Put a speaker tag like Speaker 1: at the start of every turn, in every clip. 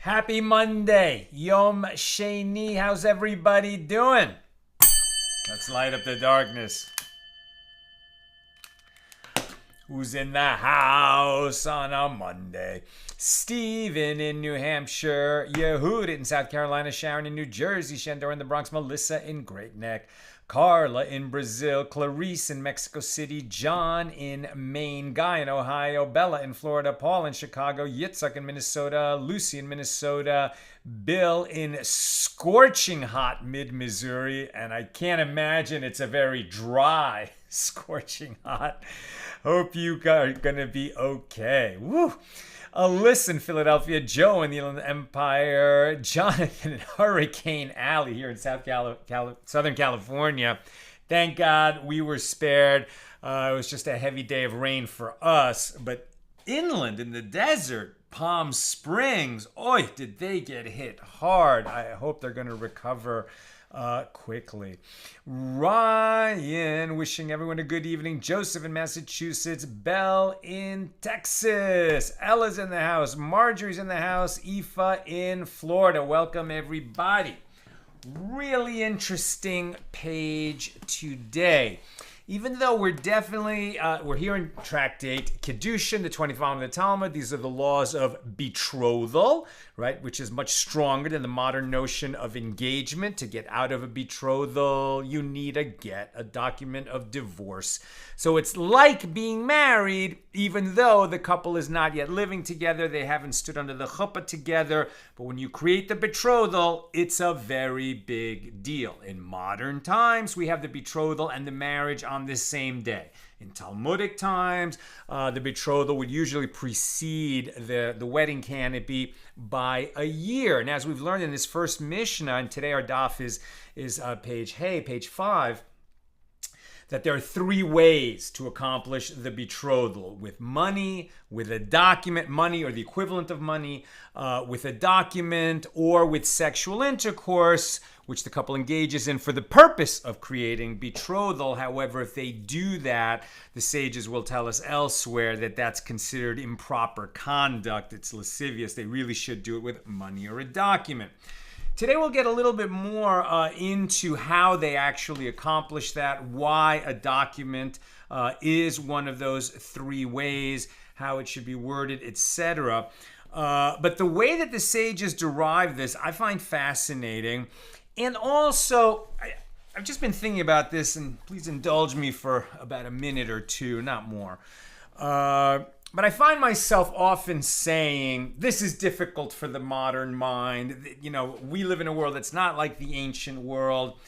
Speaker 1: Happy Monday, Yom Sheni. How's everybody doing? Let's light up the darkness. Who's in the house on a Monday? Steven in New Hampshire, Yehud in South Carolina, Sharon in New Jersey, Shandor in the Bronx, Melissa in Great Neck, Carla in Brazil, Clarice in Mexico City, John in Maine, Guy in Ohio, Bella in Florida, Paul in Chicago, Yitzhak in Minnesota, Lucy in Minnesota, Bill in scorching hot mid-Missouri, and I can't imagine it's a very dry scorching hot. Hope you are going to be okay. Woo! Alyssa in Philadelphia, Joe in the Inland Empire, Jonathan in Hurricane Alley here in Southern California. Thank God we were spared. It was just a heavy day of rain for us. But inland in the desert, Palm Springs, oi, did they get hit hard. I hope they're going to recover quickly. Ryan wishing everyone a good evening. Joseph in Massachusetts. Belle in Texas. Ella's in the house. Marjorie's in the house. Aoife in Florida. Welcome everybody. Really interesting page today. Even though we're definitely, we're here in Tractate Kiddushin, the 25 of the Talmud. These are the laws of betrothal, right? Which is much stronger than the modern notion of engagement. To get out of a betrothal, you need a get, a document of divorce. So it's like being married, even though the couple is not yet living together. They haven't stood under the chuppah together. But when you create the betrothal, it's a very big deal. In modern times, we have the betrothal and the marriage on the same day. In Talmudic times, the betrothal would usually precede the wedding canopy by a year. And as we've learned in this first Mishna, and today our daf is page 5, that there are three ways to accomplish the betrothal: with money, with a document, money or the equivalent of money, with a document, or with sexual intercourse, which the couple engages in for the purpose of creating betrothal. However, if they do that, the sages will tell us elsewhere that that's considered improper conduct. It's lascivious. They really should do it with money or a document. Today we'll get a little bit more into how they actually accomplish that, why a document is one of those three ways, how it should be worded, etc. But the way that the sages derive this, I find fascinating. And also, I've just been thinking about this, and please indulge me for about a minute or two, not more. But I find myself often saying, this is difficult for the modern mind. You know, we live in a world that's not like the ancient world.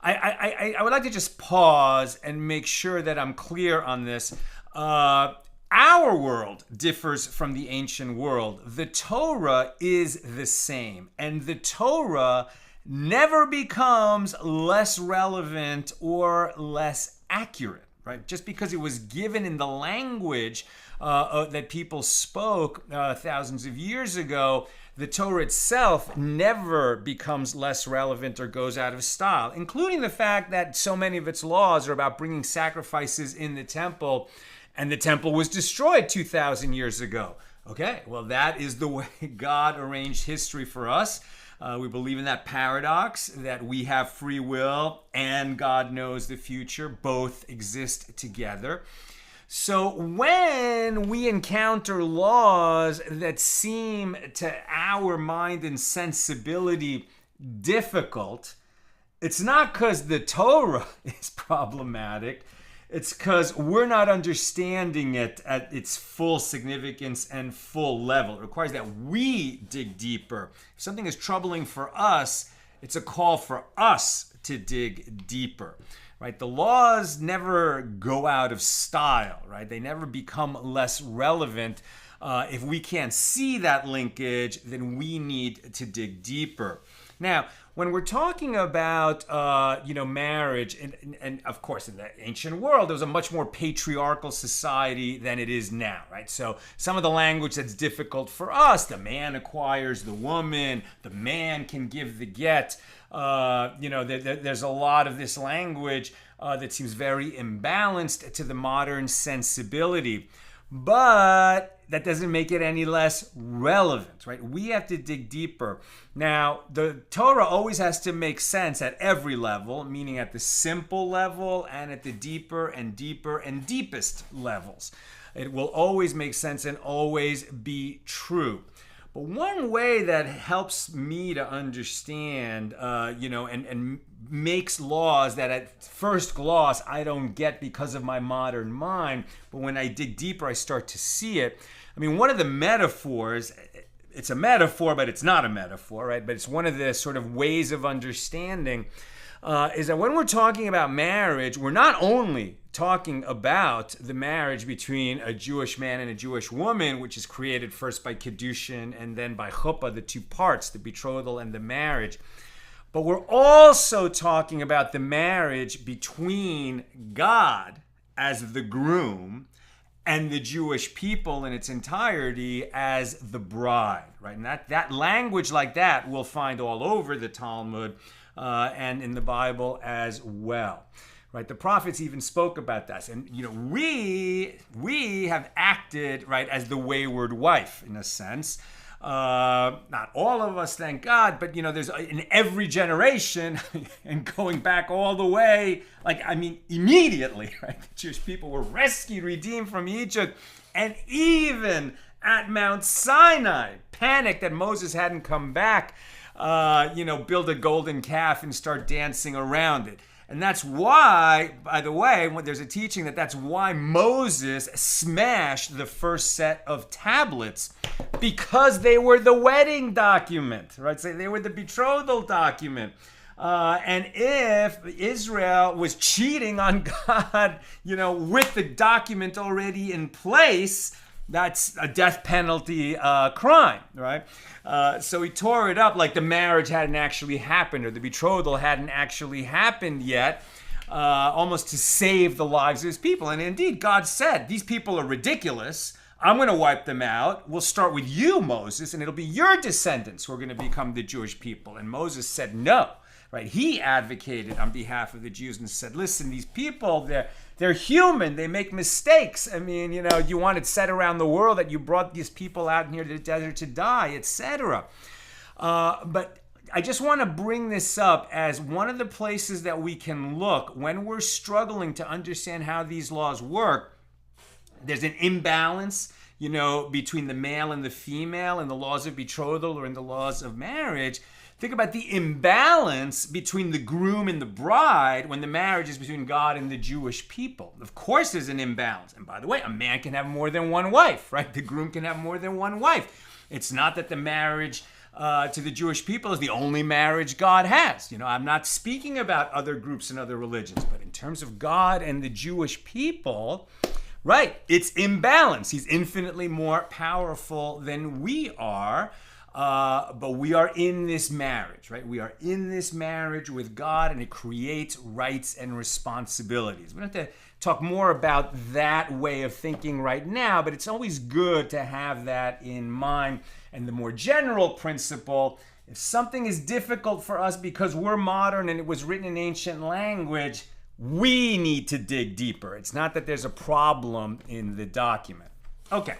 Speaker 1: I would like to just pause and make sure that I'm clear on this. Our world differs from the ancient world. The Torah is the same, and the Torah never becomes less relevant or less accurate, right? Just because it was given in the language that people spoke thousands of years ago, the Torah itself never becomes less relevant or goes out of style, including the fact that so many of its laws are about bringing sacrifices in the temple, and the temple was destroyed 2,000 years ago. Okay, well, that is the way God arranged history for us. We believe in that paradox that we have free will and God knows the future. Both exist together. So when we encounter laws that seem to our mind and sensibility difficult, it's not because the Torah is problematic. It's because we're not understanding it at its full significance and full level. It requires that we dig deeper. If something is troubling for us, it's a call for us to dig deeper, right? The laws never go out of style, right? They never become less relevant. If we can't see that linkage, then we need to dig deeper. Now, when we're talking about, marriage, and of course, in the ancient world, there was a much more patriarchal society than it is now, right? So some of the language that's difficult for us, the man acquires the woman, the man can give the get. There's a lot of this language that seems very imbalanced to the modern sensibility. But that doesn't make it any less relevant, right? We have to dig deeper. Now, the Torah always has to make sense at every level, meaning at the simple level and at the deeper and deeper and deepest levels. It will always make sense and always be true. But one way that helps me to understand, and makes laws that at first gloss I don't get because of my modern mind, but when I dig deeper, I start to see it. I mean, one of the metaphors, it's a metaphor, but it's not a metaphor, right? But it's one of the sort of ways of understanding is that when we're talking about marriage, we're not only talking about the marriage between a Jewish man and a Jewish woman, which is created first by Kiddushin and then by chuppah, the two parts, the betrothal and the marriage. But we're also talking about the marriage between God as the groom and the Jewish people in its entirety as the bride, right? And that language like that we'll find all over the Talmud and in the Bible as well, right? The prophets even spoke about that. And, we have acted, right, as the wayward wife, in a sense. Not all of us, thank God, but there's in every generation and going back all the way, immediately, right? The Jewish people were rescued, redeemed from Egypt, and even at Mount Sinai, panicked that Moses hadn't come back, build a golden calf and start dancing around it. And that's why, by the way, there's a teaching that's why Moses smashed the first set of tablets, because they were the wedding document, right? So they were the betrothal document. And if Israel was cheating on God, with the document already in place, that's a death penalty crime, right? So he tore it up like the marriage hadn't actually happened or the betrothal hadn't actually happened yet, almost to save the lives of his people. And indeed, God said, these people are ridiculous. I'm going to wipe them out. We'll start with you, Moses, and it'll be your descendants who are going to become the Jewish people. And Moses said no, right? He advocated on behalf of the Jews and said, listen, these people, they're human. They make mistakes. I mean, you want it said around the world that you brought these people out here to the desert to die, etc. But I just want to bring this up as one of the places that we can look when we're struggling to understand how these laws work. There's an imbalance, between the male and the female in the laws of betrothal or in the laws of marriage. Think about the imbalance between the groom and the bride when the marriage is between God and the Jewish people. Of course there's an imbalance. And by the way, a man can have more than one wife, right? The groom can have more than one wife. It's not that the marriage to the Jewish people is the only marriage God has. I'm not speaking about other groups and other religions, but in terms of God and the Jewish people, right, it's imbalance. He's infinitely more powerful than we are. But we are in this marriage, right? We are in this marriage with God, and it creates rights and responsibilities. We don't have to talk more about that way of thinking right now, but it's always good to have that in mind. And the more general principle, if something is difficult for us because we're modern and it was written in ancient language, we need to dig deeper. It's not that there's a problem in the document. Okay.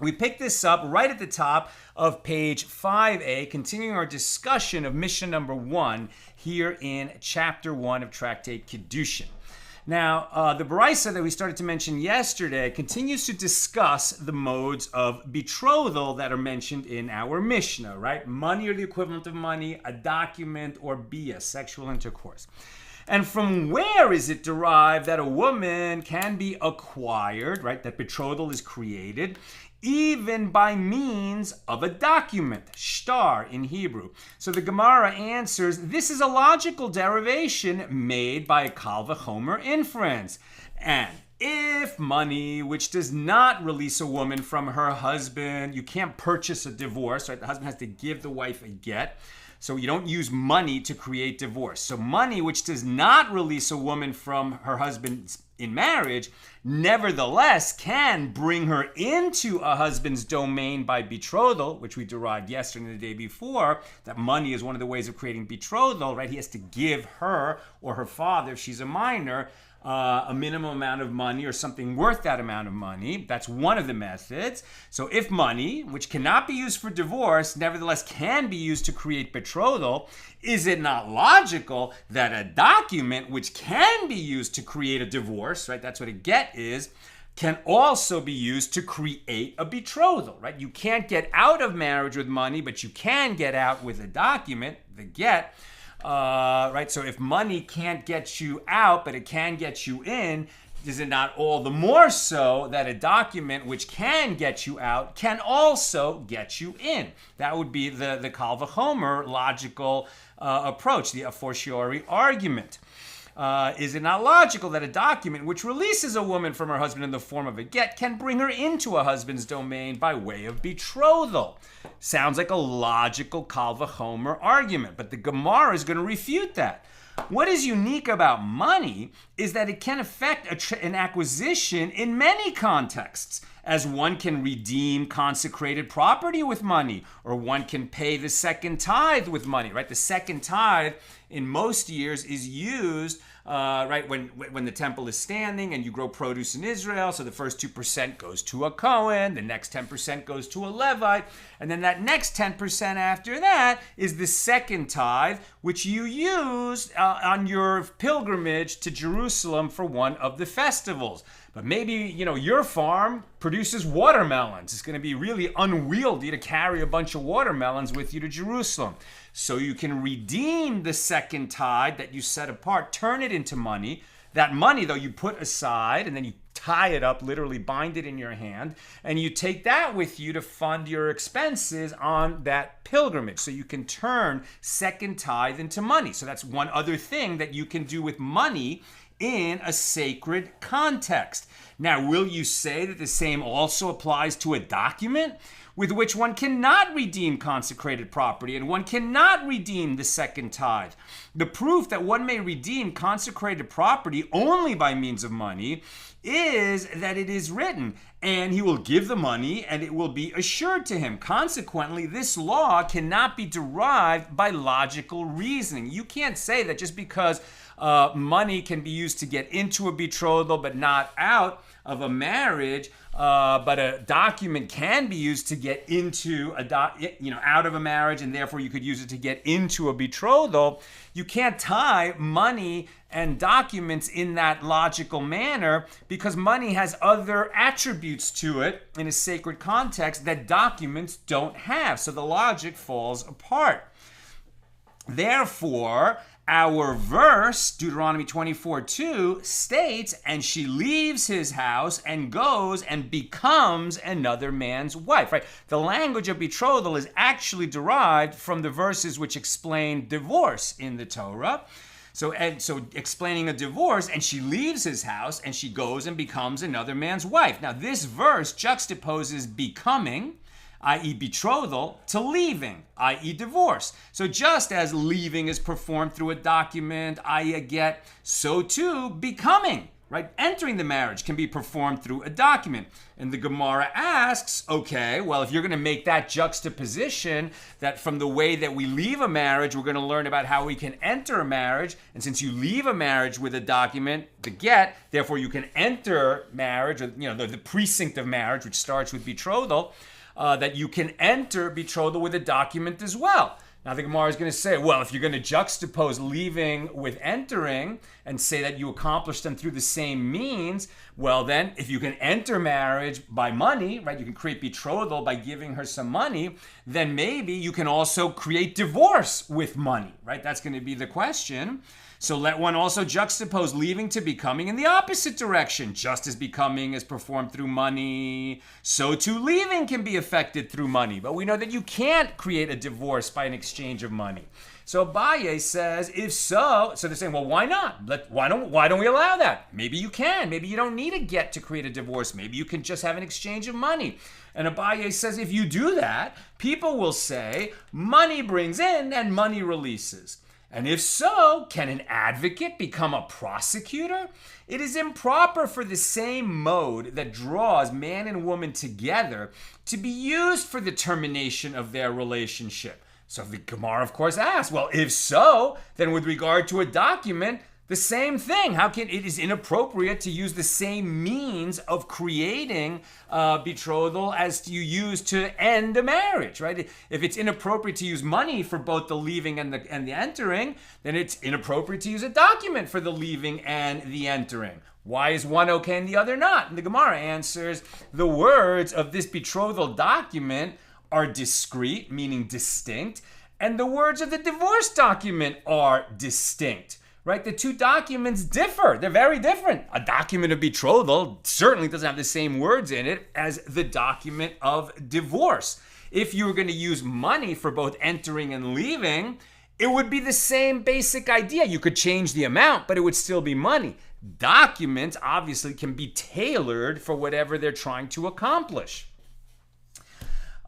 Speaker 1: We pick this up right at the top of page 5a, continuing our discussion of Mishna number 1 here in chapter 1 of Tractate Kiddushin. Now, the Baraisa that we started to mention yesterday continues to discuss the modes of betrothal that are mentioned in our Mishnah, right? Money or the equivalent of money, a document, or bia, sexual intercourse. And from where is it derived that a woman can be acquired, right? That betrothal is created, even by means of a document, shtar in Hebrew. So the Gemara answers, this is a logical derivation made by a kal v'chomer inference. And if money, which does not release a woman from her husband, you can't purchase a divorce, right? The husband has to give the wife a get. So you don't use money to create divorce. So money, which does not release a woman from her husband's in marriage, nevertheless can bring her into a husband's domain by betrothal, which we derived yesterday and the day before, that money is one of the ways of creating betrothal, right? He has to give her or her father, if she's a minor, a minimum amount of money or something worth that amount of money. That's one of the methods. So if money, which cannot be used for divorce, nevertheless can be used to create betrothal, is it not logical that a document which can be used to create a divorce, right? That's what a get is, can also be used to create a betrothal, right? You can't get out of marriage with money, but you can get out with a document, the get. Right? So if money can't get you out, but it can get you in, is it not all the more so that a document which can get you out can also get you in? That would be the Kal v'chomer logical approach, the a fortiori argument. Is it not logical that a document which releases a woman from her husband in the form of a get can bring her into a husband's domain by way of betrothal? Sounds like a logical Kal v'chomer argument, but the Gemara is going to refute that. What is unique about money is that it can affect an acquisition in many contexts, as one can redeem consecrated property with money, or one can pay the second tithe with money, right? The second tithe in most years is used right when the temple is standing and you grow produce in Israel. So the first 2% goes to a Kohen, the next 10% goes to a Levite, and then that next 10% after that is the second tithe, which you use on your pilgrimage to Jerusalem for one of the festivals. But maybe, your farm produces watermelons. It's going to be really unwieldy to carry a bunch of watermelons with you to Jerusalem. So you can redeem the second tithe that you set apart, turn it into money. That money, though, you put aside, and then you tie it up, literally bind it in your hand, and you take that with you to fund your expenses on that pilgrimage. So you can turn second tithe into money. So that's one other thing that you can do with money in a sacred context. Now, will you say that the same also applies to a document with which one cannot redeem consecrated property and one cannot redeem the second tithe? The proof that one may redeem consecrated property only by means of money is that it is written, and he will give the money and it will be assured to him. Consequently, this law cannot be derived by logical reasoning. You can't say that just because money can be used to get into a betrothal but not out of a marriage, but a document can be used to get into out of a marriage, and therefore you could use it to get into a betrothal. You can't tie money and documents in that logical manner because money has other attributes to it in a sacred context that documents don't have. So the logic falls apart. Therefore, our verse, Deuteronomy 24:2, states, and she leaves his house and goes and becomes another man's wife, right? The language of betrothal is actually derived from the verses which explain divorce in the Torah. So explaining a divorce, and she leaves his house and she goes and becomes another man's wife. Now, this verse juxtaposes becoming, i.e. betrothal, to leaving, i.e. divorce. So just as leaving is performed through a document, i.e. a get, so too becoming, right? Entering the marriage can be performed through a document. And the Gemara asks, okay, well, if you're going to make that juxtaposition, that from the way that we leave a marriage, we're going to learn about how we can enter a marriage. And since you leave a marriage with a document, the get, therefore you can enter marriage, or, the precinct of marriage, which starts with betrothal, that you can enter betrothal with a document as well. Now the Gemara is going to say, well, if you're going to juxtapose leaving with entering and say that you accomplish them through the same means, well then, if you can enter marriage by money, right, you can create betrothal by giving her some money, then maybe you can also create divorce with money, right? That's going to be the question. So let one also juxtapose leaving to becoming in the opposite direction. Just as becoming is performed through money, so too leaving can be effected through money. But we know that you can't create a divorce by an exchange of money. So Abaye says, if so they're saying, well, why not? Why don't we allow that? Maybe you can. Maybe you don't need a get to create a divorce. Maybe you can just have an exchange of money. And Abaye says, if you do that, people will say, money brings in and money releases. And if so, can an advocate become a prosecutor? It is improper for the same mode that draws man and woman together to be used for the termination of their relationship. So the Gemara, of course, asks, well, if so, then with regard to a document, the same thing. How can it is inappropriate to use the same means of creating betrothal as you use to end a marriage, right? If it's inappropriate to use money for both the leaving and the entering, then it's inappropriate to use a document for the leaving and the entering. Why is one okay and the other not? And the Gemara answers, the words of this betrothal document are discrete, meaning distinct, and the words of the divorce document are distinct. Right? The two documents differ. They're very different. A document of betrothal certainly doesn't have the same words in it as the document of divorce. If you were going to use money for both entering and leaving, it would be the same basic idea. You could change the amount, but it would still be money. Documents obviously can be tailored for whatever they're trying to accomplish.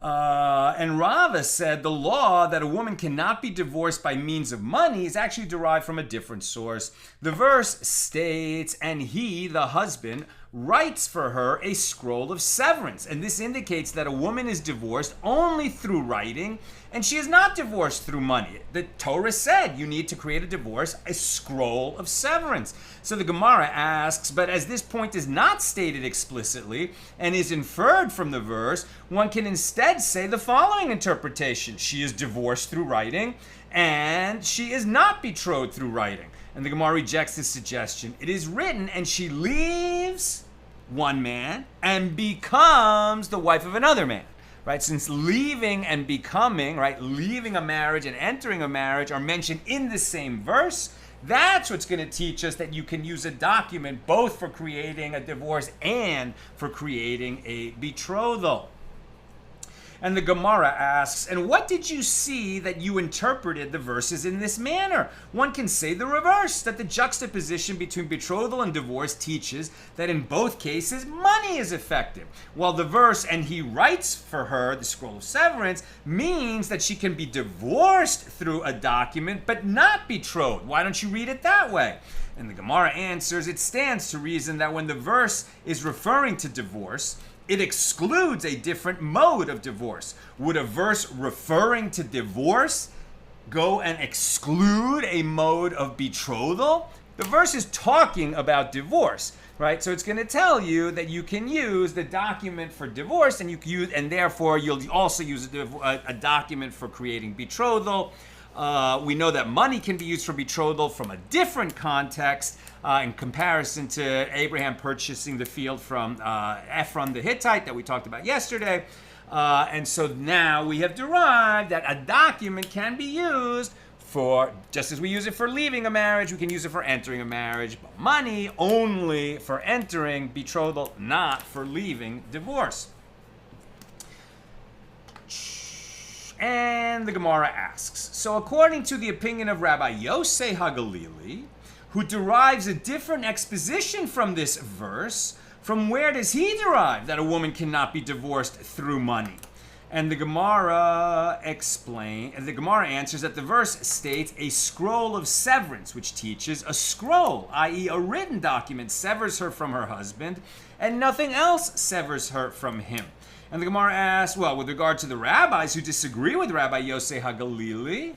Speaker 1: And Rava said the law that a woman cannot be divorced by means of money is actually derived from a different source. The verse states, and he, the husband, writes for her a scroll of severance. And this indicates that a woman is divorced only through writing, and she is not divorced through money. The Torah said you need to create a divorce, a scroll of severance. So the Gemara asks, but as this point is not stated explicitly and is inferred from the verse, one can instead say the following interpretation. She is divorced through writing, and she is not betrothed through writing. And the Gemara rejects this suggestion. It is written, and she leaves one man and becomes the wife of another man. Right? Since leaving and becoming, right, leaving a marriage and entering a marriage are mentioned in the same verse, that's what's going to teach us that you can use a document both for creating a divorce and for creating a betrothal. And the Gemara asks, and what did you see that you interpreted the verses in this manner? One can say the reverse, that the juxtaposition between betrothal and divorce teaches that in both cases, money is effective. While the verse, and he writes for her, the scroll of severance, means that she can be divorced through a document, but not betrothed. Why don't you read it that way? And the Gemara answers, it stands to reason that when the verse is referring to divorce, it excludes a different mode of divorce. Would a verse referring to divorce go and exclude a mode of betrothal? The verse is talking about divorce, right? So it's going to tell you that you can use the document for divorce, and you can use, and therefore you'll also use a document for creating betrothal. We know that money can be used for betrothal from a different context in comparison to Abraham purchasing the field from Ephron the Hittite that we talked about yesterday. And so now we have derived that a document can be used for, just as we use it for leaving a marriage, we can use it for entering a marriage. But money only for entering betrothal, not for leaving divorce. And the Gemara asks, so according to the opinion of Rabbi Yosei HaGalili, who derives a different exposition from this verse, from where does he derive that a woman cannot be divorced through money? And the Gemara answers that the verse states a scroll of severance, which teaches a scroll, i.e. a written document, severs her from her husband, and nothing else severs her from him. And the Gemara asks, well, with regard to the rabbis who disagree with Rabbi Yosei HaGalili,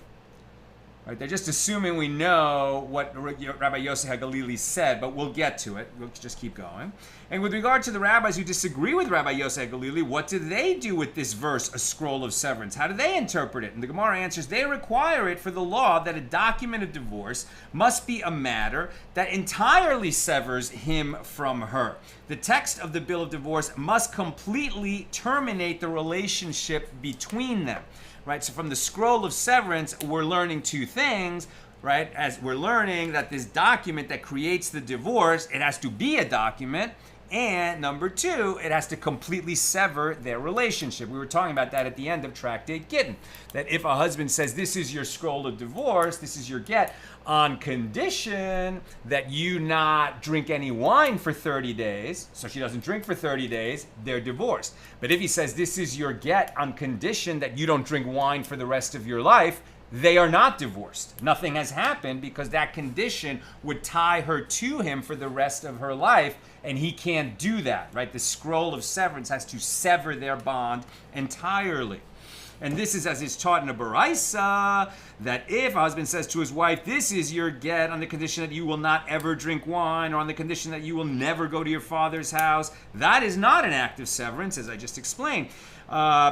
Speaker 1: right, they're just assuming we know what Rabbi Yosei HaGalili said, but we'll get to it. We'll just keep going. And with regard to the rabbis who disagree with Rabbi Yosei HaGalili, what do they do with this verse, a scroll of severance? How do they interpret it? And the Gemara answers, they require it for the law that a document of divorce must be a matter that entirely severs him from her. The text of the bill of divorce must completely terminate the relationship between them. Right, so from the scroll of severance, we're learning two things, right? As we're learning that this document that creates the divorce, it has to be a document, and number two, it has to completely sever their relationship. We were talking about that at the end of Tractate Gittin, that if a husband says, this is your scroll of divorce, this is your get, on condition that you not drink any wine for 30 days, so she doesn't drink for 30 days, they're divorced. But if he says, this is your get on condition that you don't drink wine for the rest of your life, they are not divorced. Nothing has happened because that condition would tie her to him for the rest of her life, and he can't do that, right? The scroll of severance has to sever their bond entirely. And this is as is taught in a baraisa, that if a husband says to his wife, this is your get on the condition that you will not ever drink wine, or on the condition that you will never go to your father's house, that is not an act of severance, as I just explained,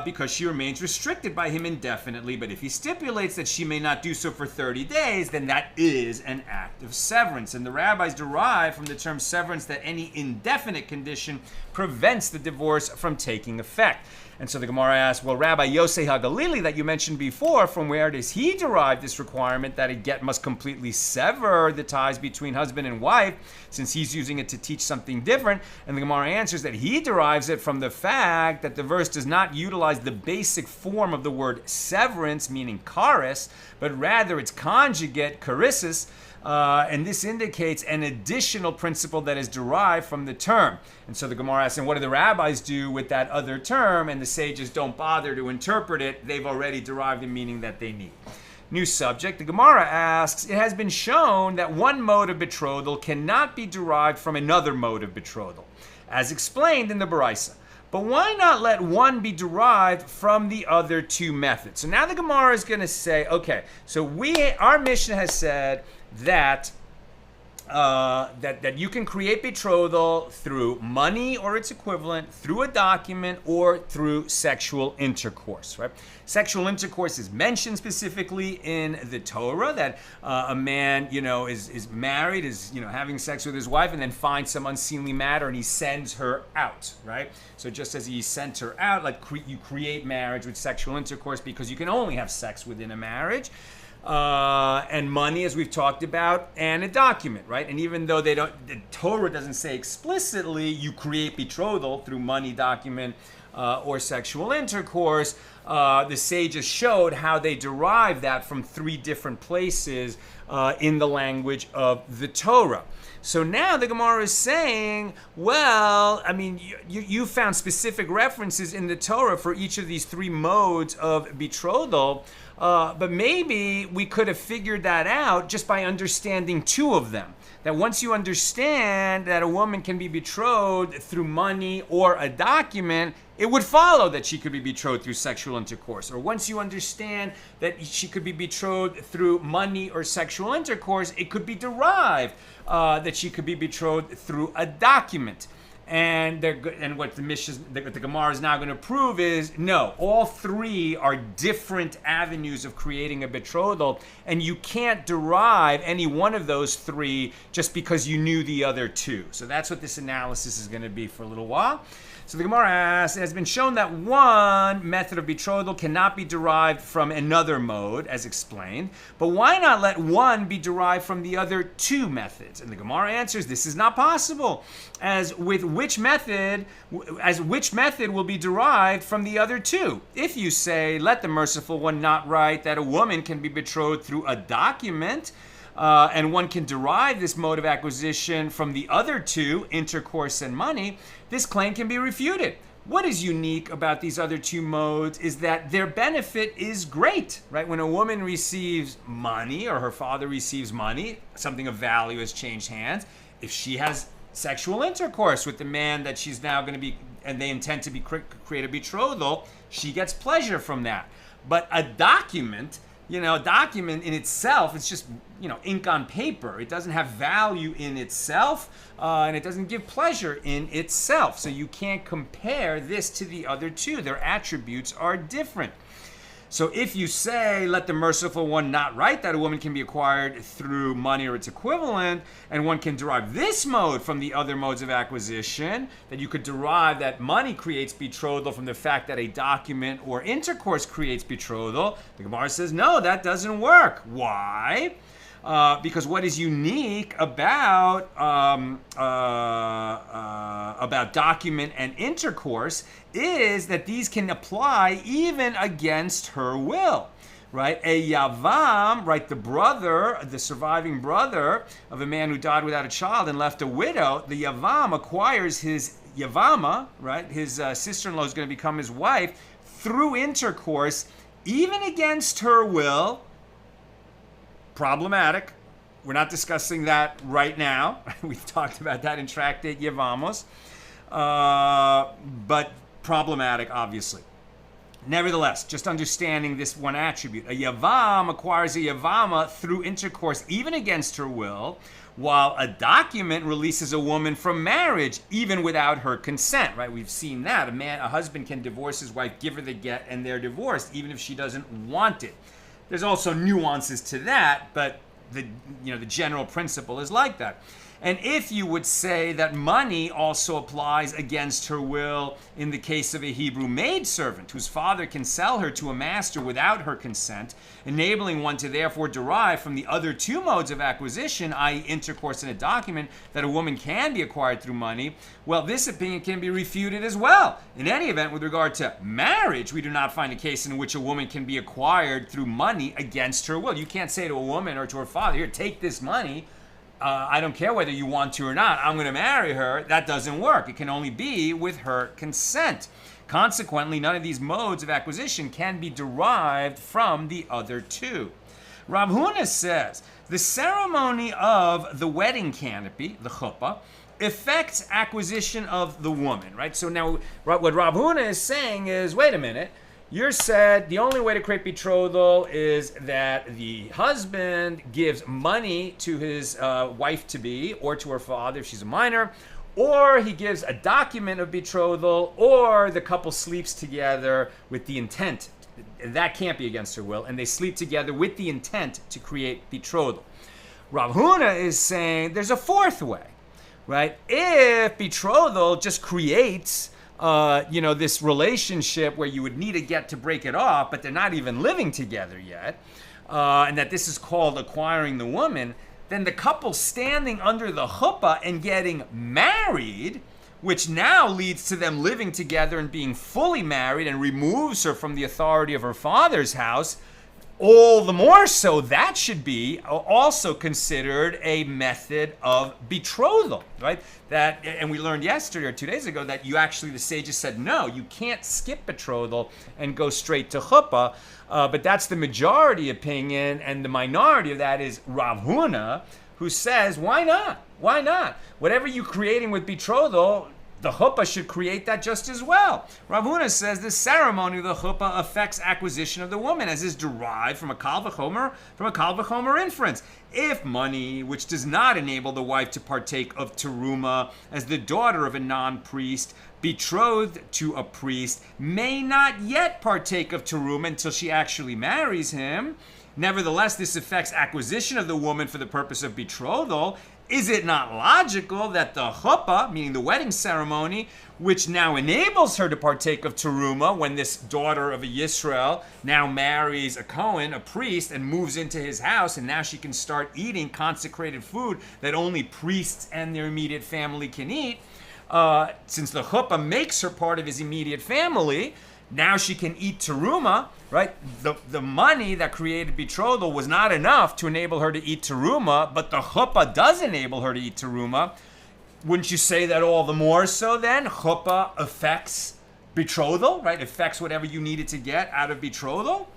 Speaker 1: because she remains restricted by him indefinitely. But if he stipulates that she may not do so for 30 days, then that is an act of severance. And the rabbis derive from the term severance that any indefinite condition prevents the divorce from taking effect. And so the Gemara asks, well, Rabbi Yosei HaGalili that you mentioned before, from where does he derive this requirement that a get must completely sever the ties between husband and wife, since he's using it to teach something different? And the Gemara answers that he derives it from the fact that the verse does not utilize the basic form of the word severance, meaning charis, but rather its conjugate, charissus, and this indicates an additional principle that is derived from the term. And so the Gemara asks, and what do the rabbis do with that other term? And the sages don't bother to interpret it. They've already derived the meaning that they need. New subject. The Gemara asks, it has been shown that one mode of betrothal cannot be derived from another mode of betrothal, as explained in the Baraisa. But why not let one be derived from the other two methods? So now the Gemara is going to say, okay, so our Mishna has said that that you can create betrothal through money or its equivalent, through a document, or through sexual intercourse, right? Sexual intercourse is mentioned specifically in the Torah, that a man, is married, is, having sex with his wife, and then finds some unseemly matter, and he sends her out, right? So just as he sent her out, like you create marriage with sexual intercourse because you can only have sex within a marriage. And money, as we've talked about, and a document, right? And even though the Torah doesn't say explicitly you create betrothal through money, document, or sexual intercourse, the sages showed how they derive that from three different places in the language of the Torah. So now the Gemara is saying, well, I mean, you found specific references in the Torah for each of these three modes of betrothal, but maybe we could have figured that out just by understanding two of them. That once you understand that a woman can be betrothed through money or a document, it would follow that she could be betrothed through sexual intercourse. Or once you understand that she could be betrothed through money or sexual intercourse, it could be derived that she could be betrothed through a document. And what the Gemara is now going to prove is, no, all three are different avenues of creating a betrothal, and you can't derive any one of those three just because you knew the other two. So that's what this analysis is going to be for a little while. So the Gemara asks, it has been shown that one method of betrothal cannot be derived from another mode, as explained, but why not let one be derived from the other two methods? And the Gemara answers, this is not possible, as which method will be derived from the other two. If you say, let the merciful one not write that a woman can be betrothed through a document, and one can derive this mode of acquisition from the other two, intercourse and money, this claim can be refuted. What is unique about these other two modes is that their benefit is great, right? When a woman receives money, or her father receives money, something of value has changed hands. If she has sexual intercourse with the man that she's now going to be, and they intend to be create a betrothal, she gets pleasure from that. But a document in itself, it's just, ink on paper. It doesn't have value in itself, and it doesn't give pleasure in itself. So you can't compare this to the other two. Their attributes are different. So if you say, let the merciful one not write that a woman can be acquired through money or its equivalent, and one can derive this mode from the other modes of acquisition, that you could derive that money creates betrothal from the fact that a document or intercourse creates betrothal, the Gemara says, no, that doesn't work. Why? Because what is unique about document and intercourse is that these can apply even against her will, right? A yavam, right, the surviving brother of a man who died without a child and left a widow, the yavam acquires his yavama, right? His sister-in-law is going to become his wife through intercourse, even against her will, problematic. We're not discussing that right now. We've talked about that in Tractate Yevamos. But problematic, obviously. Nevertheless, just understanding this one attribute. A Yavam acquires a Yavama through intercourse even against her will, while a document releases a woman from marriage even without her consent, right? We've seen that. A husband can divorce his wife, give her the get, and they're divorced even if she doesn't want it. There's also nuances to that, but the general principle is like that. And if you would say that money also applies against her will in the case of a Hebrew maidservant whose father can sell her to a master without her consent, enabling one to therefore derive from the other two modes of acquisition, i.e. intercourse and a document, that a woman can be acquired through money, well, this opinion can be refuted as well. In any event, with regard to marriage, we do not find a case in which a woman can be acquired through money against her will. You can't say to a woman or to her father, here, take this money. I don't care whether you want to or not. I'm going to marry her. That doesn't work. It can only be with her consent. Consequently, none of these modes of acquisition can be derived from the other two. Rav Huna says, the ceremony of the wedding canopy, the chuppah, affects acquisition of the woman, right? So now what Rav Huna is saying is, wait a minute, you said the only way to create betrothal is that the husband gives money to his wife-to-be or to her father if she's a minor, or he gives a document of betrothal, or the couple sleeps together with the intent. That can't be against her will, and they sleep together with the intent to create betrothal. Rav Huna is saying there's a fourth way, right? If betrothal just creates this relationship where you would need a get to break it off, but they're not even living together yet, and that this is called acquiring the woman, then the couple standing under the chuppah and getting married, which now leads to them living together and being fully married and removes her from the authority of her father's house, all the more so that should be also considered a method of betrothal, right? And we learned yesterday or 2 days ago that the sages said, no, you can't skip betrothal and go straight to chuppah. But that's the majority opinion, and the minority of that is Rav Huna, who says, why not? Why not? Whatever you're creating with betrothal, the chuppah should create that just as well. Rav Huna says the ceremony of the chuppah affects acquisition of the woman, as is derived from a kal v'chomer inference. If money, which does not enable the wife to partake of terumah as the daughter of a non-priest, betrothed to a priest, may not yet partake of terumah until she actually marries him, nevertheless, this affects acquisition of the woman for the purpose of betrothal. Is it not logical that the chuppah, meaning the wedding ceremony, which now enables her to partake of terumah when this daughter of a Yisrael now marries a Kohen, a priest, and moves into his house, and now she can start eating consecrated food that only priests and their immediate family can eat, since the chuppah makes her part of his immediate family, now she can eat terumah, right? The money that created betrothal was not enough to enable her to eat terumah, but the chuppah does enable her to eat terumah. Wouldn't you say that all the more so then? Chuppah affects betrothal, right? Affects whatever you needed to get out of betrothal.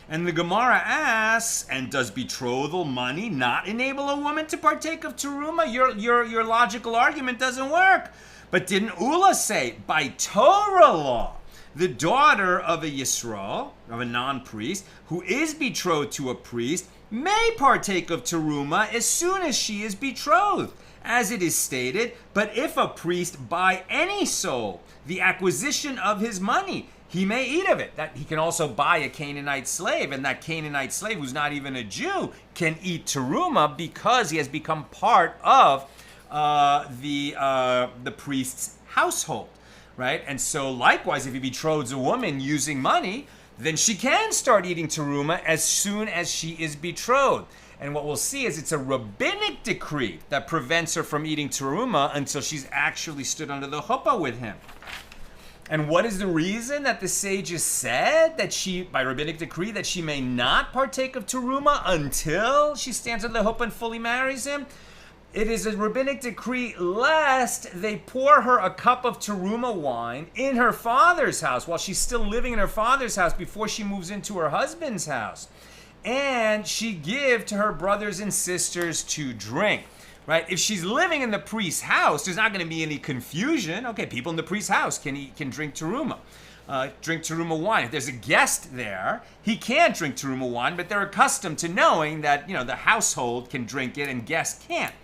Speaker 1: And the Gemara asks, and does betrothal money not enable a woman to partake of terumah? Your logical argument doesn't work. But didn't Ula say, by Torah law, the daughter of a Yisrael, of a non-priest, who is betrothed to a priest, may partake of terumah as soon as she is betrothed, as it is stated, but if a priest buy any soul, the acquisition of his money, he may eat of it. That he can also buy a Canaanite slave, and that Canaanite slave, who's not even a Jew, can eat terumah because he has become part of the priest's household. Right? And so likewise, if he betroths a woman using money, then she can start eating terumah as soon as she is betrothed. And what we'll see is it's a rabbinic decree that prevents her from eating terumah until she's actually stood under the chuppah with him. And what is the reason that the sages said that she, by rabbinic decree, that she may not partake of terumah until she stands under the chuppah and fully marries him? It is a rabbinic decree lest they pour her a cup of terumah wine in her father's house while she's still living in her father's house before she moves into her husband's house. and she give to her brothers and sisters to drink. Right? If she's living in the priest's house, there's not going to be any confusion. Okay, people in the priest's house can drink terumah. Drink terumah wine. If there's a guest there, he can't drink terumah wine, but they're accustomed to knowing that, the household can drink it and guests can't.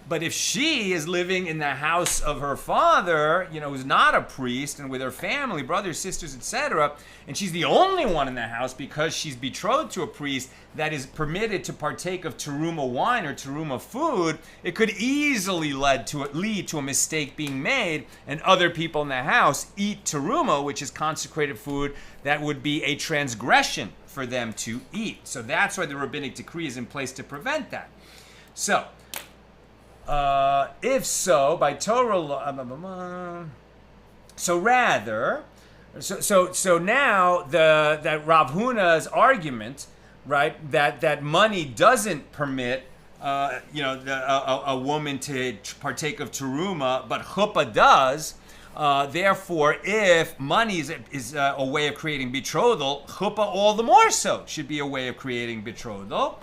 Speaker 1: But if she is living in the house of her father, who's not a priest, and with her family, brothers, sisters, etc., and she's the only one in the house because she's betrothed to a priest that is permitted to partake of terumah wine or terumah food, it could easily lead to a mistake being made, and other people in the house eat terumah, which is consecrated food that would be a transgression for them to eat. So that's why the rabbinic decree is in place to prevent that. So, if so, by Torah law, so now that Rav Huna's argument, right, that money doesn't permit, a woman to partake of terumah, but chuppah does. Therefore, if money is a way of creating betrothal, chuppah all the more so should be a way of creating betrothal.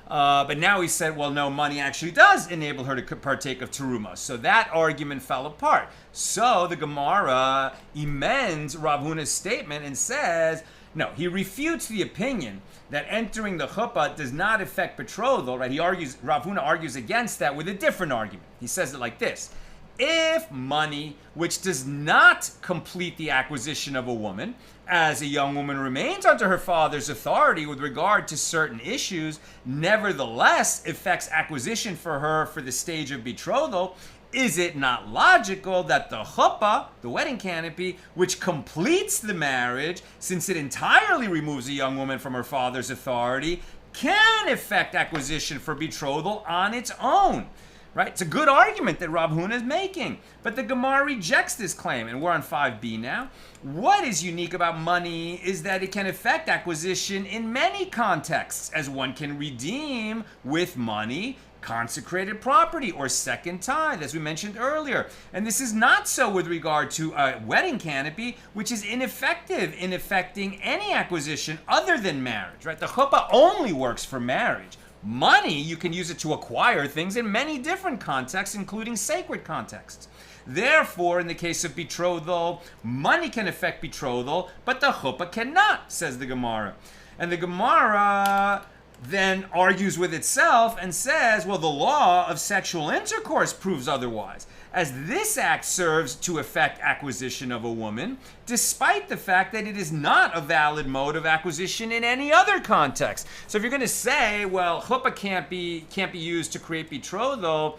Speaker 1: But now he said, well, no, money actually does enable her to partake of terumah. So that argument fell apart. So the Gemara amends Rav Huna's statement and says, no, he refutes the opinion that entering the chuppah does not affect betrothal, right? Rav Huna argues against that with a different argument. He says it like this. If money, which does not complete the acquisition of a woman, as a young woman remains under her father's authority with regard to certain issues, nevertheless affects acquisition for her for the stage of betrothal, is it not logical that the chuppah, the wedding canopy, which completes the marriage, since it entirely removes a young woman from her father's authority, can affect acquisition for betrothal on its own? Right? It's a good argument that Rav Huna is making. But the Gemara rejects this claim, and we're on 5b now. What is unique about money is that it can affect acquisition in many contexts, as one can redeem with money consecrated property or second tithe, as we mentioned earlier. And this is not so with regard to a wedding canopy, which is ineffective in affecting any acquisition other than marriage. Right? The chuppah only works for marriage. Money, you can use it to acquire things in many different contexts, including sacred contexts. Therefore, in the case of betrothal, money can affect betrothal, but the chuppah cannot, says the Gemara. And the Gemara then argues with itself and says, well, the law of sexual intercourse proves otherwise, as this act serves to affect acquisition of a woman, despite the fact that it is not a valid mode of acquisition in any other context. So if you're going to say, well, chuppah can't be used to create betrothal,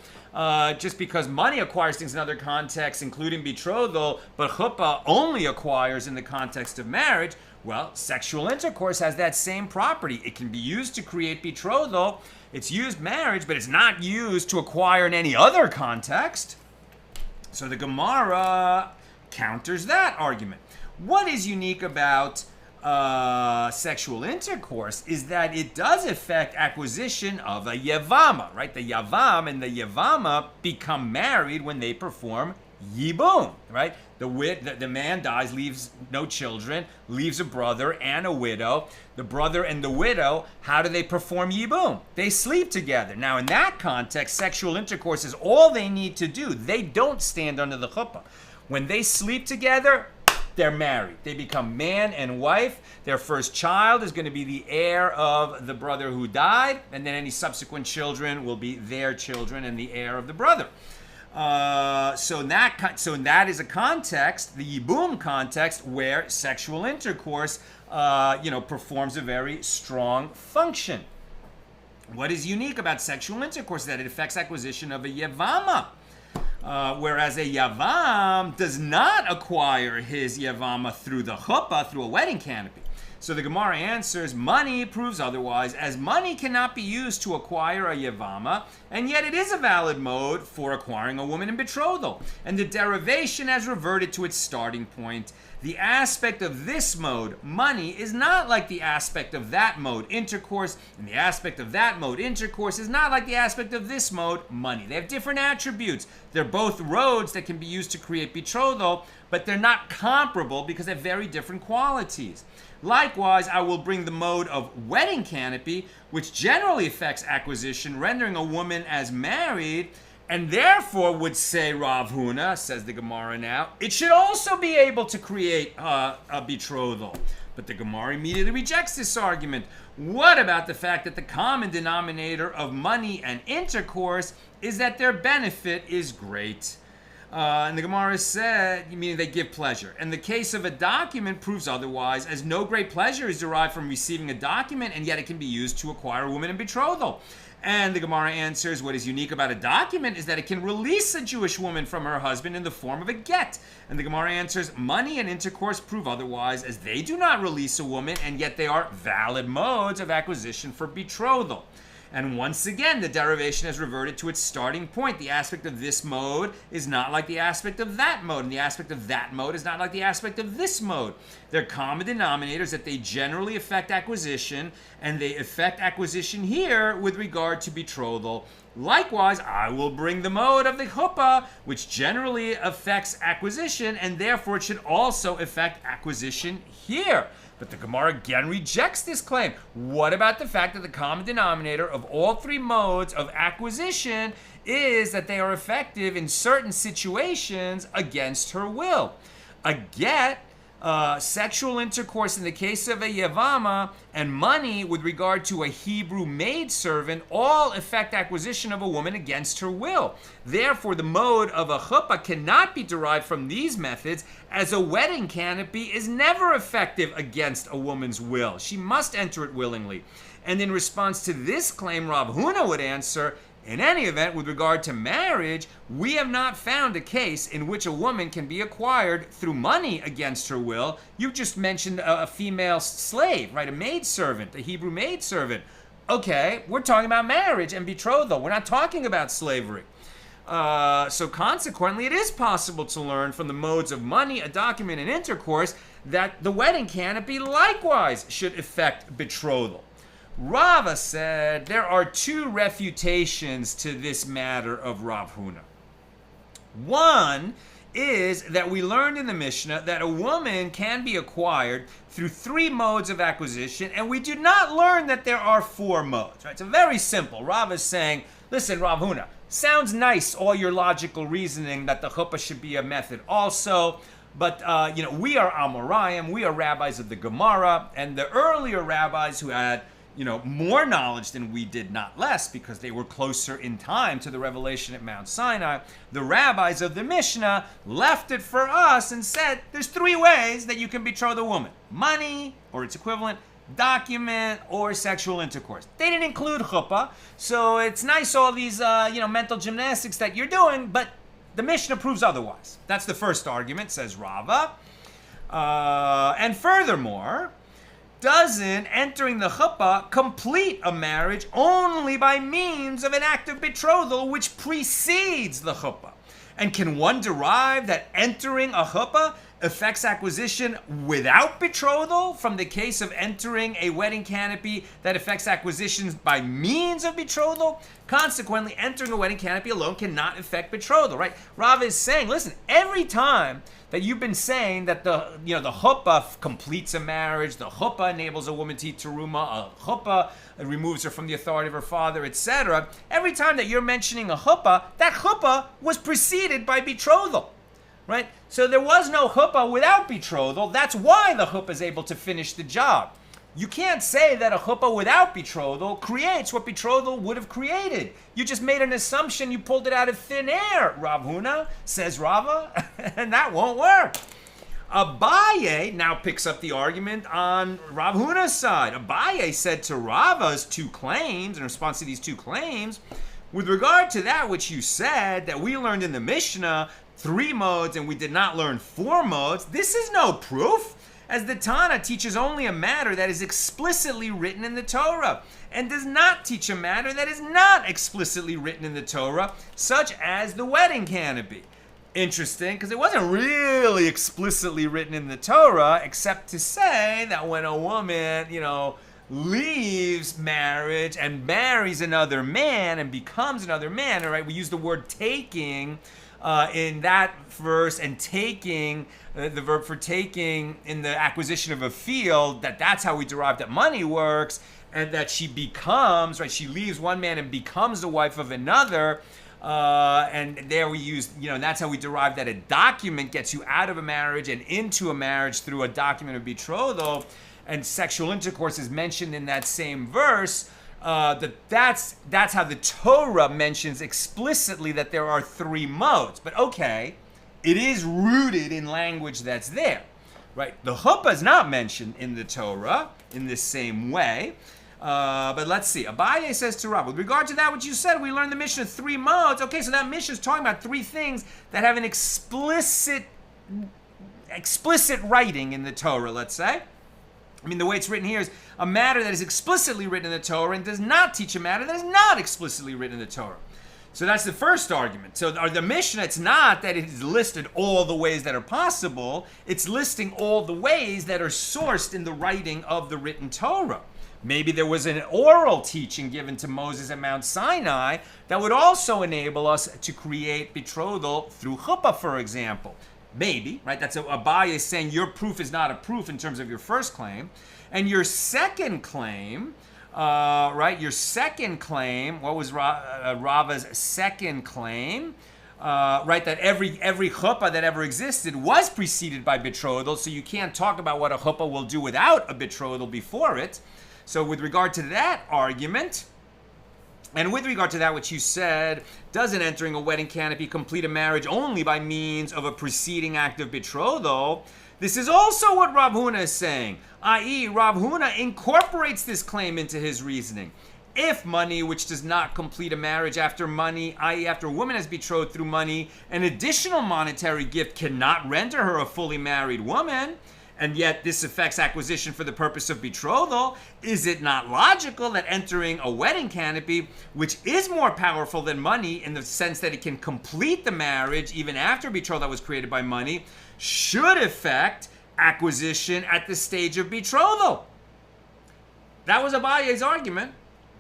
Speaker 1: just because money acquires things in other contexts, including betrothal, but chuppah only acquires in the context of marriage, well, sexual intercourse has that same property. It can be used to create betrothal. It's used marriage, but it's not used to acquire in any other context. So the Gemara counters that argument. What is unique about sexual intercourse is that it does affect acquisition of a yevama, right? The yavam and the yevama become married when they perform yibum, right? The man dies, leaves no children, leaves a brother and a widow. The brother and the widow, how do they perform yibum? They sleep together. Now, in that context, sexual intercourse is all they need to do. They don't stand under the chuppah. When they sleep together, they're married. They become man and wife. Their first child is going to be the heir of the brother who died, and then any subsequent children will be their children and the heir of the brother. So that is a context, the yibum context, where sexual intercourse, performs a very strong function. What is unique about sexual intercourse is that it affects acquisition of a yevama, whereas a yavam does not acquire his yevama through the chuppah, through a wedding canopy. So the Gemara answers, money proves otherwise, as money cannot be used to acquire a yevama, and yet it is a valid mode for acquiring a woman in betrothal. And the derivation has reverted to its starting point. The aspect of this mode, money, is not like the aspect of that mode, intercourse, and the aspect of that mode, intercourse, is not like the aspect of this mode, money. They have different attributes. They're both roads that can be used to create betrothal, but they're not comparable because they have very different qualities. Likewise, I will bring the mode of wedding canopy, which generally affects acquisition, rendering a woman as married, and therefore would say Rav Huna, says the Gemara now, it should also be able to create a betrothal. But the Gemara immediately rejects this argument. What about the fact that the common denominator of money and intercourse is that their benefit is great? And the Gemara said, meaning they give pleasure. And the case of a document proves otherwise, as no great pleasure is derived from receiving a document, and yet it can be used to acquire a woman in betrothal. And the Gemara answers, what is unique about a document is that it can release a Jewish woman from her husband in the form of a get. And the Gemara answers, money and intercourse prove otherwise, as they do not release a woman, and yet they are valid modes of acquisition for betrothal. And once again, the derivation has reverted to its starting point. The aspect of this mode is not like the aspect of that mode, and the aspect of that mode is not like the aspect of this mode. Their common denominators that they generally affect acquisition, and they affect acquisition here with regard to betrothal. Likewise, I will bring the mode of the chuppah, which generally affects acquisition, and therefore it should also affect acquisition here. But the Gemara again rejects this claim. What about the fact that the common denominator of all three modes of acquisition is that they are effective in certain situations against her will? A get, sexual intercourse in the case of a yavama, and money with regard to a Hebrew maidservant all affect acquisition of a woman against her will. Therefore, the mode of a chuppah cannot be derived from these methods, as a wedding canopy is never effective against a woman's will. She must enter it willingly. And in response to this claim, Rav Huna would answer, in any event, with regard to marriage, we have not found a case in which a woman can be acquired through money against her will. You just mentioned a female slave, right? A maidservant, a Hebrew maidservant. Okay, we're talking about marriage and betrothal. We're not talking about slavery. So consequently, it is possible to learn from the modes of money, a document, and intercourse that the wedding canopy likewise should affect betrothal. Rava said there are two refutations to this matter of Rav Huna. One is that we learned in the Mishna that a woman can be acquired through three modes of acquisition, and we do not learn that there are four modes. Right? It's very simple. Rava is saying, listen, Rav Huna, sounds nice, all your logical reasoning that the chuppah should be a method also, but we are Amoraim, we are rabbis of the Gemara, and the earlier rabbis who had more knowledge than we did, not less, because they were closer in time to the revelation at Mount Sinai. The rabbis of the Mishnah left it for us and said, there's three ways that you can betroth a woman. Money, or its equivalent, document, or sexual intercourse. They didn't include chuppah, so it's nice all these, mental gymnastics that you're doing, but the Mishnah proves otherwise. That's the first argument, says Rava. And furthermore, doesn't entering the chuppah complete a marriage only by means of an act of betrothal which precedes the chuppah? And can one derive that entering a chuppah affects acquisition without betrothal from the case of entering a wedding canopy that affects acquisitions by means of betrothal? Consequently, entering a wedding canopy alone cannot affect betrothal, right? Rav is saying, listen, every time that you've been saying that the chuppah completes a marriage, the chuppah enables a woman to eat terumah, a chuppah removes her from the authority of her father, etc. Every time that you're mentioning a chuppah, that chuppah was preceded by betrothal, right? So there was no chuppah without betrothal. That's why the chuppah is able to finish the job. You can't say that a chuppah without betrothal creates what betrothal would have created. You just made an assumption, you pulled it out of thin air, Rav Huna, says Rava, and that won't work. Abaye now picks up the argument on Rav Huna's side. Abaye said to Rava's two claims, in response to these two claims, with regard to that which you said, that we learned in the Mishnah, three modes, and we did not learn four modes, this is no proof, as the Tana teaches only a matter that is explicitly written in the Torah, and does not teach a matter that is not explicitly written in the Torah, such as the wedding canopy. Interesting, because it wasn't really explicitly written in the Torah, except to say that when a woman, leaves marriage and marries another man and becomes another man, all right, we use the word taking in that verse, and taking, the verb for taking in the acquisition of a field, that's how we derive that money works, and that she becomes, right, she leaves one man and becomes the wife of another. And there we use, and that's how we derive that a document gets you out of a marriage and into a marriage through a document of betrothal. And sexual intercourse is mentioned in that same verse. That's how the Torah mentions explicitly that there are three modes. But okay, it is rooted in language that's there, right? The chuppah is not mentioned in the Torah in this same way. But let's see. Abaye says to Rav, with regard to that which you said, we learned the Mishna three modes. Okay, so that Mishna is talking about three things that have an explicit writing in the Torah, let's say. I mean, the way it's written here is a matter that is explicitly written in the Torah and does not teach a matter that is not explicitly written in the Torah. So that's the first argument. So the Mishnah, it's not that it is listed all the ways that are possible. It's listing all the ways that are sourced in the writing of the written Torah. Maybe there was an oral teaching given to Moses at Mount Sinai that would also enable us to create betrothal through chuppah, for example. Maybe, right? That's Abaye is saying your proof is not a proof in terms of your first claim. And your second claim, right? Your second claim, what was Rava's second claim? Right, that every chuppah that ever existed was preceded by betrothal, so you can't talk about what a chuppah will do without a betrothal before it. So with regard to that argument, and with regard to that which you said, doesn't entering a wedding canopy complete a marriage only by means of a preceding act of betrothal? This is also what Rav Huna is saying, i.e. Rav Huna incorporates this claim into his reasoning. If money which does not complete a marriage after money, i.e. after a woman has betrothed through money, an additional monetary gift cannot render her a fully married woman, and yet this affects acquisition for the purpose of betrothal, is it not logical that entering a wedding canopy, which is more powerful than money in the sense that it can complete the marriage even after betrothal was created by money, should affect acquisition at the stage of betrothal? That was Abaye's argument,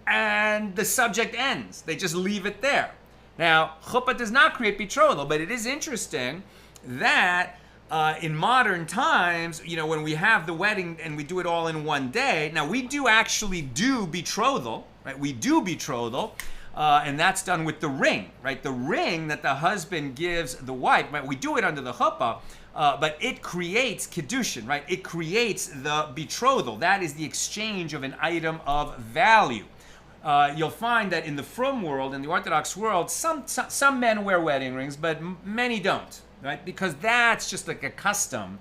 Speaker 1: and the subject ends. They just leave it there. Now, chuppah does not create betrothal, but it is interesting that in modern times, when we have the wedding and we do it all in one day, now we do actually do betrothal, right? We do betrothal, and that's done with the ring, right? The ring that the husband gives the wife, right? We do it under the chuppah, but it creates Kiddushin, right? It creates the betrothal. That is the exchange of an item of value. You'll find that in the frum world, in the Orthodox world, some men wear wedding rings, but many don't. Right? Because that's just like a custom.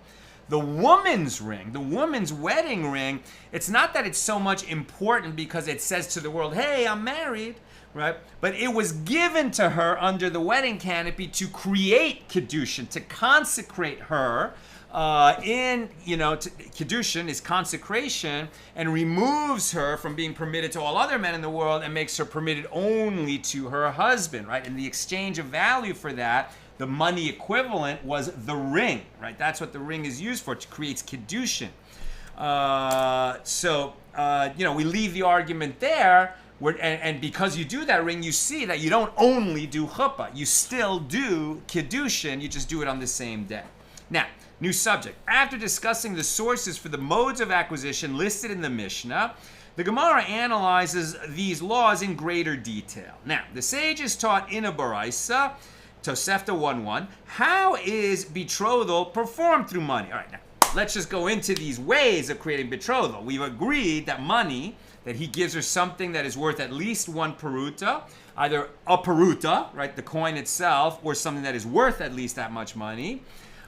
Speaker 1: The woman's ring, the woman's wedding ring, it's not that it's so much important because it says to the world, hey, I'm married, right? But it was given to her under the wedding canopy to create Kiddushin, to consecrate her Kiddushin is consecration, and removes her from being permitted to all other men in the world and makes her permitted only to her husband, right? And the exchange of value for that, the money equivalent, was the ring, right? That's what the ring is used for. It creates Kiddushin. We leave the argument there, and because you do that ring, you see that you don't only do chuppah. You still do Kiddushin, you just do it on the same day. Now, new subject. After discussing the sources for the modes of acquisition listed in the Mishnah, the Gemara analyzes these laws in greater detail. Now, the sages taught in a Baraisa, Tosefta 1:1, how is betrothal performed through money? All right, now, let's just go into these ways of creating betrothal. We've agreed that money, that he gives her something that is worth at least one peruta, either a peruta, right, the coin itself, or something that is worth at least that much money.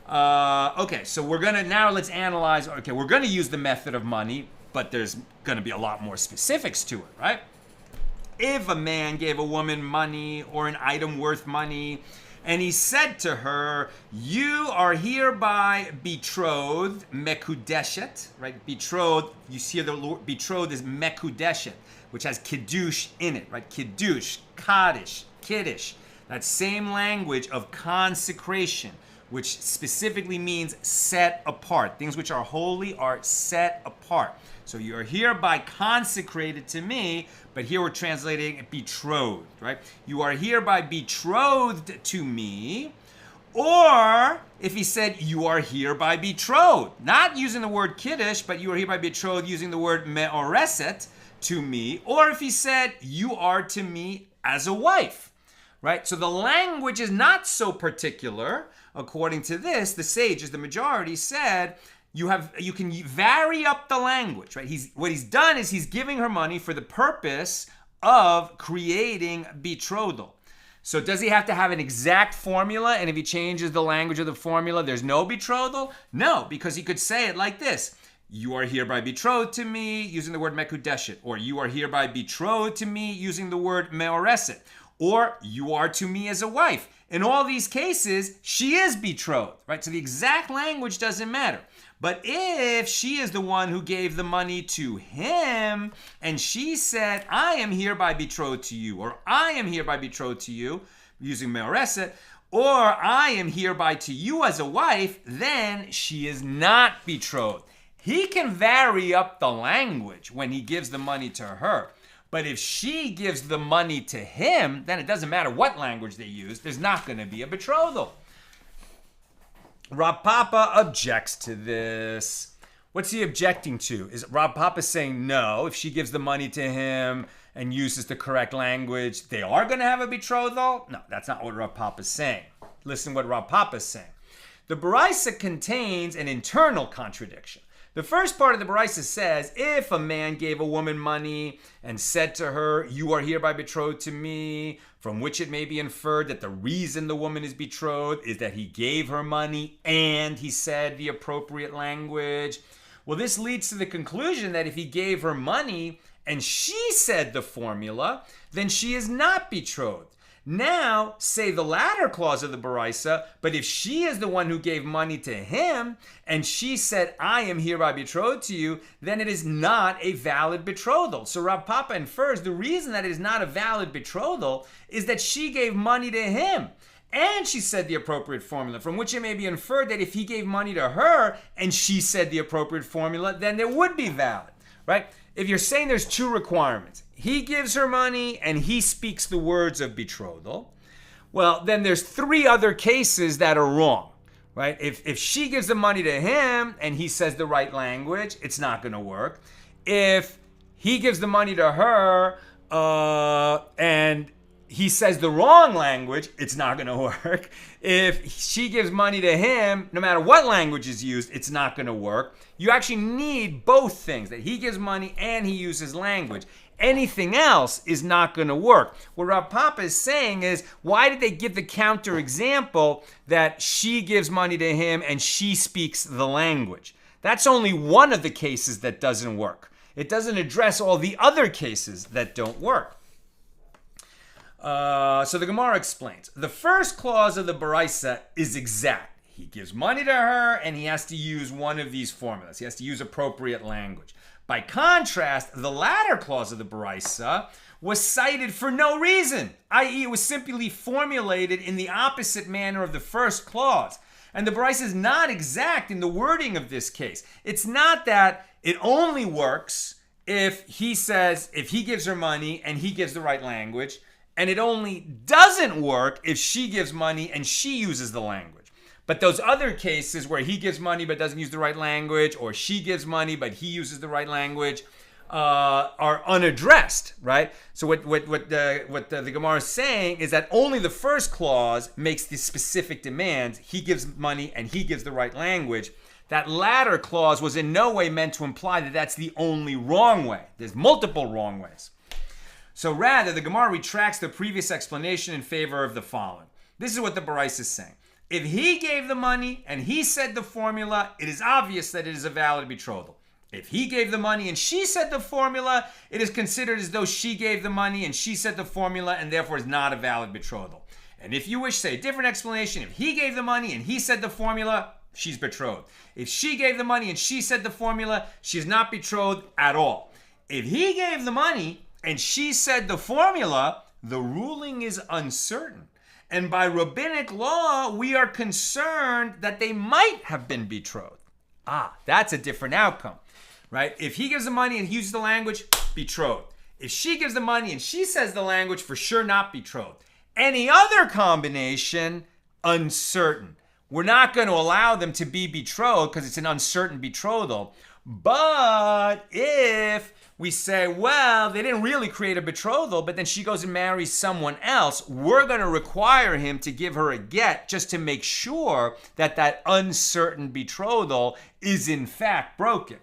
Speaker 1: Okay, so let's analyze. Okay, we're gonna use the method of money, but there's gonna be a lot more specifics to it, right? If a man gave a woman money or an item worth money, and he said to her, you are hereby betrothed, mekudeshet, right? Betrothed, you see the Lord, betrothed is mekudeshet, which has kiddush in it, right? Kiddush, kaddish, kiddush, that same language of consecration. which specifically means set apart. Things which are holy are set apart. So you are hereby consecrated to me, but here we're translating betrothed, right? You are hereby betrothed to me. Or if he said, you are hereby betrothed, not using the word kiddush, but you are hereby betrothed using the word me'oreset to me. Or if he said, you are to me as a wife, right? So the language is not so particular. According to this, the sages, the majority, said you can vary up the language, right? What he's done is he's giving her money for the purpose of creating betrothal. So does he have to have an exact formula? And if he changes the language of the formula, there's no betrothal? No, because he could say it like this. You are hereby betrothed to me, using the word mekudeshet. Or you are hereby betrothed to me, using the word me'oreset. Or you are to me as a wife. In all these cases, she is betrothed, right? So the exact language doesn't matter. But if she is the one who gave the money to him, and she said, I am hereby betrothed to you, or I am hereby betrothed to you, using me'oreset, or I am hereby to you as a wife, then she is not betrothed. He can vary up the language when he gives the money to her. But if she gives the money to him, then it doesn't matter what language they use, there's not going to be a betrothal. Rav Papa objects to this. What's he objecting to? Is Rav Papa saying no, if she gives the money to him and uses the correct language, they are going to have a betrothal? No, that's not what Rav Papa is saying. Listen what Rav Papa is saying. The Baraisa contains an internal contradiction. The first part of the Baraisa says, if a man gave a woman money and said to her, you are hereby betrothed to me, from which it may be inferred that the reason the woman is betrothed is that he gave her money and he said the appropriate language. Well, this leads to the conclusion that if he gave her money and she said the formula, then she is not betrothed. Now, say the latter clause of the Baraisa, but if she is the one who gave money to him and she said, I am hereby betrothed to you, then it is not a valid betrothal. So Rav Papa infers the reason that it is not a valid betrothal is that she gave money to him and she said the appropriate formula, from which it may be inferred that if he gave money to her and she said the appropriate formula, then it would be valid, right? If you're saying there's two requirements, he gives her money and he speaks the words of betrothal, well, then there's three other cases that are wrong, right? If she gives the money to him and he says the right language, it's not going to work. If he gives the money to her and he says the wrong language, it's not going to work. If she gives money to him, no matter what language is used, it's not going to work. You actually need both things, that he gives money and he uses language. Anything else is not going to work. What Rav Papa is saying is, why did they give the counter example that she gives money to him and she speaks the language? That's only one of the cases that doesn't work. It doesn't address all the other cases that don't work. So the Gemara explains. The first clause of the Baraisa is exact. He gives money to her and he has to use one of these formulas. He has to use appropriate language. By contrast, the latter clause of the Baraisa was cited for no reason, i.e. it was simply formulated in the opposite manner of the first clause. And the Baraisa is not exact in the wording of this case. It's not that it only works if he gives her money and he gives the right language, and it only doesn't work if she gives money and she uses the language. But those other cases where he gives money but doesn't use the right language, or she gives money but he uses the right language, are unaddressed, right? So what the Gemara is saying is that only the first clause makes the specific demands. He gives money and he gives the right language. That latter clause was in no way meant to imply that that's the only wrong way. There's multiple wrong ways. So rather, the Gemara retracts the previous explanation in favor of the following. This is what the Baraisa is saying. If he gave the money and he said the formula, it is obvious that it is a valid betrothal. If he gave the money and she said the formula, it is considered as though she gave the money and she said the formula and therefore is not a valid betrothal. And if you wish, say a different explanation. If he gave the money and he said the formula, she's betrothed. If she gave the money and she said the formula, she's not betrothed at all. If he gave the money and she said the formula, the ruling is uncertain. And by rabbinic law, we are concerned that they might have been betrothed. That's a different outcome, right? If he gives the money and he uses the language, betrothed. If she gives the money and she says the language, for sure not betrothed. Any other combination, uncertain. We're not going to allow them to be betrothed because it's an uncertain betrothal. But if we say, well, they didn't really create a betrothal, but then she goes and marries someone else, we're going to require him to give her a get just to make sure that that uncertain betrothal is in fact broken.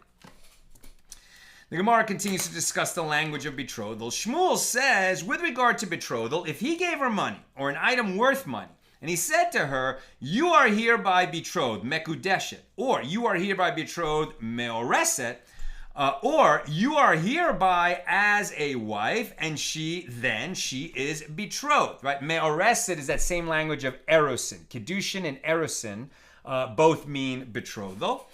Speaker 1: The Gemara continues to discuss the language of betrothal. Shmuel says, with regard to betrothal, if he gave her money or an item worth money, and he said to her, you are hereby betrothed, mekudeshet, or you are hereby betrothed, meoreset, or you are hereby as a wife, and she is betrothed, right? Meoreset is that same language of erosin. Kiddushin and erosin both mean betrothal.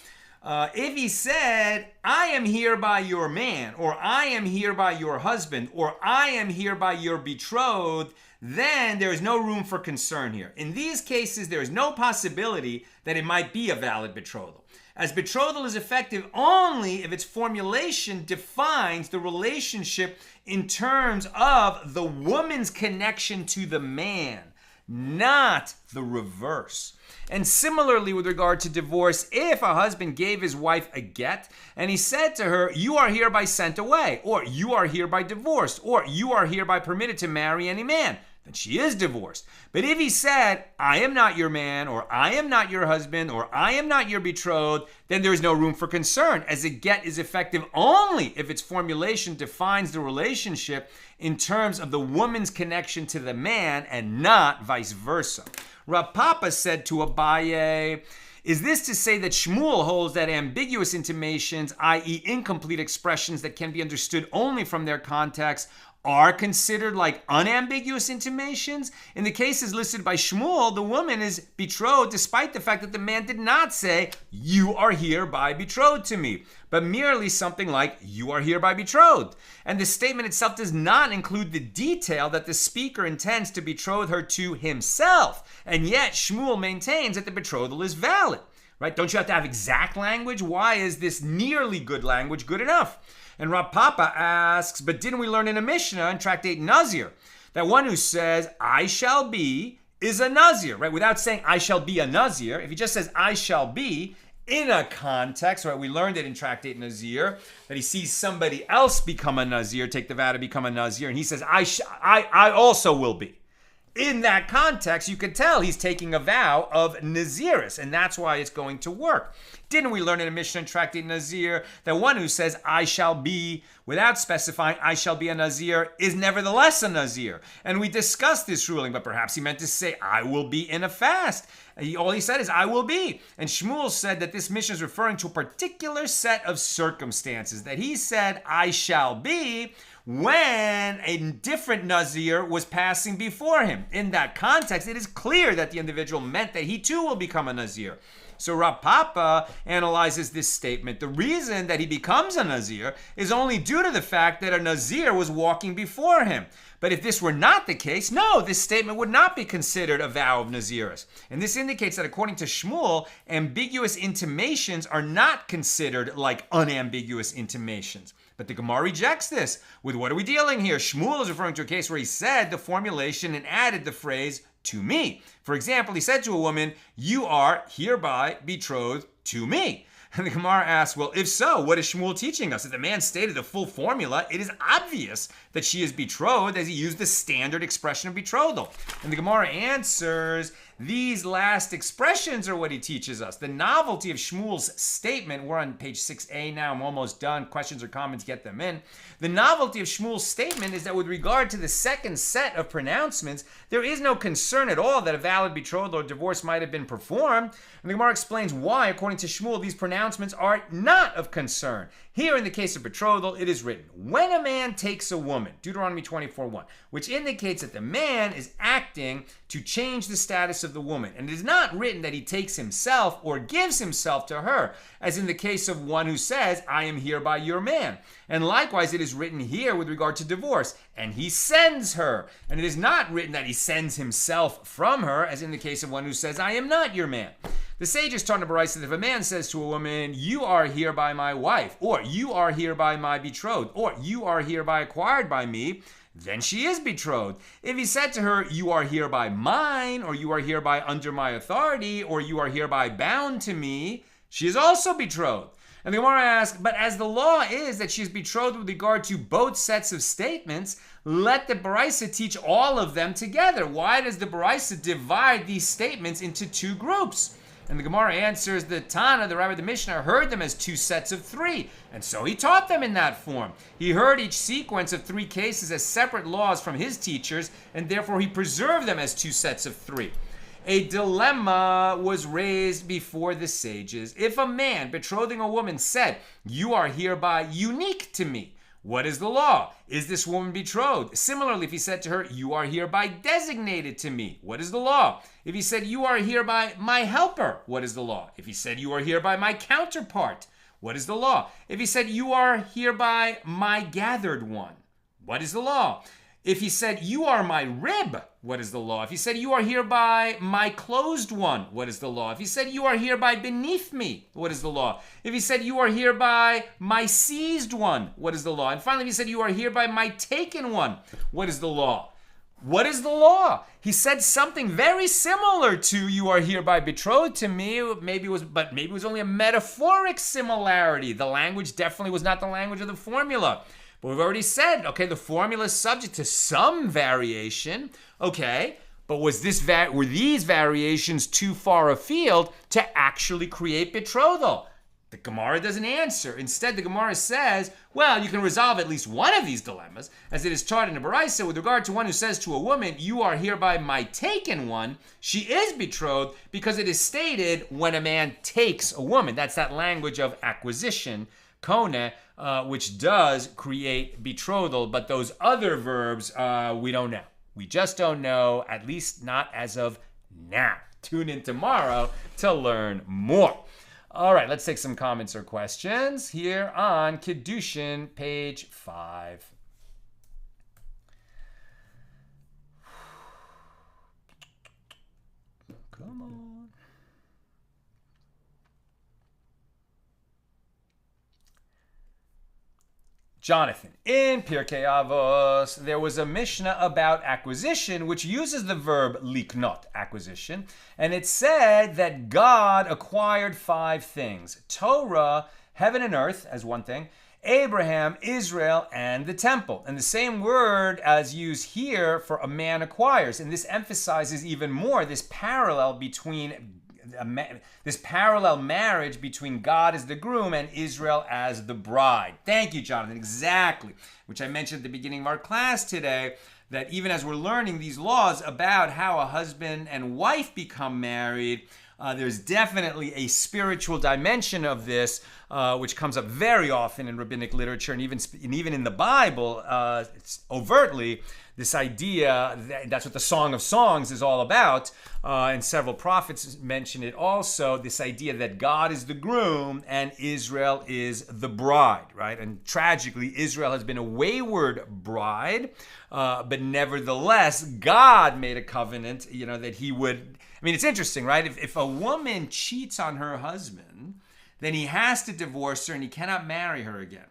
Speaker 1: If he said, I am hereby your man, or I am hereby your husband, or I am hereby your betrothed, then there is no room for concern here. In these cases, there is no possibility that it might be a valid betrothal, as betrothal is effective only if its formulation defines the relationship in terms of the woman's connection to the man, not the reverse. And similarly with regard to divorce, if a husband gave his wife a get and he said to her, you are hereby sent away, or you are hereby divorced, or you are hereby permitted to marry any man, then she is divorced. But if he said, I am not your man, or I am not your husband, or I am not your betrothed, then there is no room for concern, as a get is effective only if its formulation defines the relationship in terms of the woman's connection to the man and not vice versa. Rav Papa said to Abaye, is this to say that Shmuel holds that ambiguous intimations, i.e. incomplete expressions that can be understood only from their context, are considered like unambiguous intimations? In the cases listed by Shmuel, the woman is betrothed despite the fact that the man did not say, you are hereby betrothed to me, but merely something like, you are hereby betrothed. And the statement itself does not include the detail that the speaker intends to betroth her to himself. And yet Shmuel maintains that the betrothal is valid, right? Don't you have to have exact language? Why is this nearly good language good enough? And Rav Papa asks, but didn't we learn in a Mishna in Tractate Nazir that one who says, I shall be, is a Nazir, right? Without saying, I shall be a Nazir. If he just says, I shall be, in a context, right? We learned it in Tractate Nazir, that he sees somebody else become a Nazir, take the vow to become a Nazir, and he says, I also will be. In that context, you can tell he's taking a vow of Naziris, and that's why it's going to work. Didn't we learn in a Mishna in Tractate Nazir that one who says, I shall be, without specifying, I shall be a Nazir, is nevertheless a Nazir? And we discussed this ruling, but perhaps he meant to say, I will be in a fast. All he said is, I will be. And Shmuel said that this Mishna is referring to a particular set of circumstances, that he said, I shall be, when a different Nazir was passing before him. In that context, it is clear that the individual meant that he too will become a Nazir. So Rav Papa analyzes this statement. The reason that he becomes a Nazir is only due to the fact that a Nazir was walking before him. But if this were not the case, no, this statement would not be considered a vow of Naziris. And this indicates that according to Shmuel, ambiguous intimations are not considered like unambiguous intimations. But the Gemara rejects this. With what are we dealing here? Shmuel is referring to a case where he said the formulation and added the phrase, to me. For example, he said to a woman, you are hereby betrothed to me. And the Gemara asks, well, if so, what is Shmuel teaching us? If the man stated the full formula, it is obvious that she is betrothed as he used the standard expression of betrothal. And the Gemara answers, these last expressions are what he teaches us. The novelty of Shmuel's statement, we're on page 6a now, I'm almost done. Questions or comments, get them in. The novelty of Shmuel's statement is that with regard to the second set of pronouncements, there is no concern at all that a valid betrothal or divorce might have been performed. And the Gemara explains why, according to Shmuel, these pronouncements are not of concern. Here in the case of betrothal, it is written, when a man takes a woman, Deuteronomy 24:1, which indicates that the man is acting to change the status of of the woman. And it is not written that he takes himself or gives himself to her, as in the case of one who says, I am hereby your man. And likewise, it is written here with regard to divorce, and he sends her. And it is not written that he sends himself from her, as in the case of one who says, I am not your man. The sages taught in the Brisa that if a man says to a woman, you are hereby my wife, or you are hereby my betrothed, or you are hereby acquired by me, then she is betrothed. If he said to her, you are hereby mine, or you are hereby under my authority, or you are hereby bound to me, she is also betrothed. And the Gemara asks, but as the law is that she is betrothed with regard to both sets of statements, let the Brisa teach all of them together. Why does the Brisa divide these statements into two groups? And the Gemara answers, the Tana, the Rabbi of the Mishna, heard them as two sets of three, and so he taught them in that form. He heard each sequence of three cases as separate laws from his teachers, and therefore he preserved them as two sets of three. A dilemma was raised before the sages. If a man betrothing a woman said, you are hereby unique to me, what is the law? Is this woman betrothed? Similarly, if he said to her, you are hereby designated to me, what is the law? If he said, you are hereby my helper, what is the law? If he said, you are hereby my counterpart, what is the law? If he said, you are hereby my gathered one, what is the law? If he said, you are my rib, what is the law? If he said, you are hereby my closed one, what is the law? If he said, you are hereby beneath me, what is the law? If he said, you are hereby my seized one, what is the law? And finally, if he said, you are hereby my taken one, what is the law? What is the law? He said something very similar to you are hereby betrothed to me. Maybe it was only a metaphoric similarity. The language definitely was not the language of the formula. But we've already said, okay, the formula is subject to some variation, okay, but were these variations too far afield to actually create betrothal? The Gemara doesn't answer. Instead, the Gemara says, well, you can resolve at least one of these dilemmas, as it is taught in the Brisa with regard to one who says to a woman, you are hereby my taken one, she is betrothed, because it is stated when a man takes a woman. That's that language of acquisition, kone, which does create betrothal, but those other verbs, we don't know. We just don't know, at least not as of now. Tune in tomorrow to learn more. All right, let's take some comments or questions here on Kiddushin, page 5. Come on. Jonathan, in Pirkei Avos, there was a Mishna about acquisition, which uses the verb liknot, acquisition, and it said that God acquired 5 things: Torah, heaven and earth as one thing, Abraham, Israel, and the temple. And the same word as used here for a man acquires, and this emphasizes even more this parallel marriage between God as the groom and Israel as the bride. Thank you, Jonathan. Exactly. Which I mentioned at the beginning of our class today, that even as we're learning these laws about how a husband and wife become married, there's definitely a spiritual dimension of this, which comes up very often in rabbinic literature and even in the Bible, it's overtly, this idea, that's what the Song of Songs is all about, and several prophets mention it also, this idea that God is the groom and Israel is the bride, right? And tragically, Israel has been a wayward bride, but nevertheless, God made a covenant, that he would, it's interesting, right? If a woman cheats on her husband, then he has to divorce her and he cannot marry her again.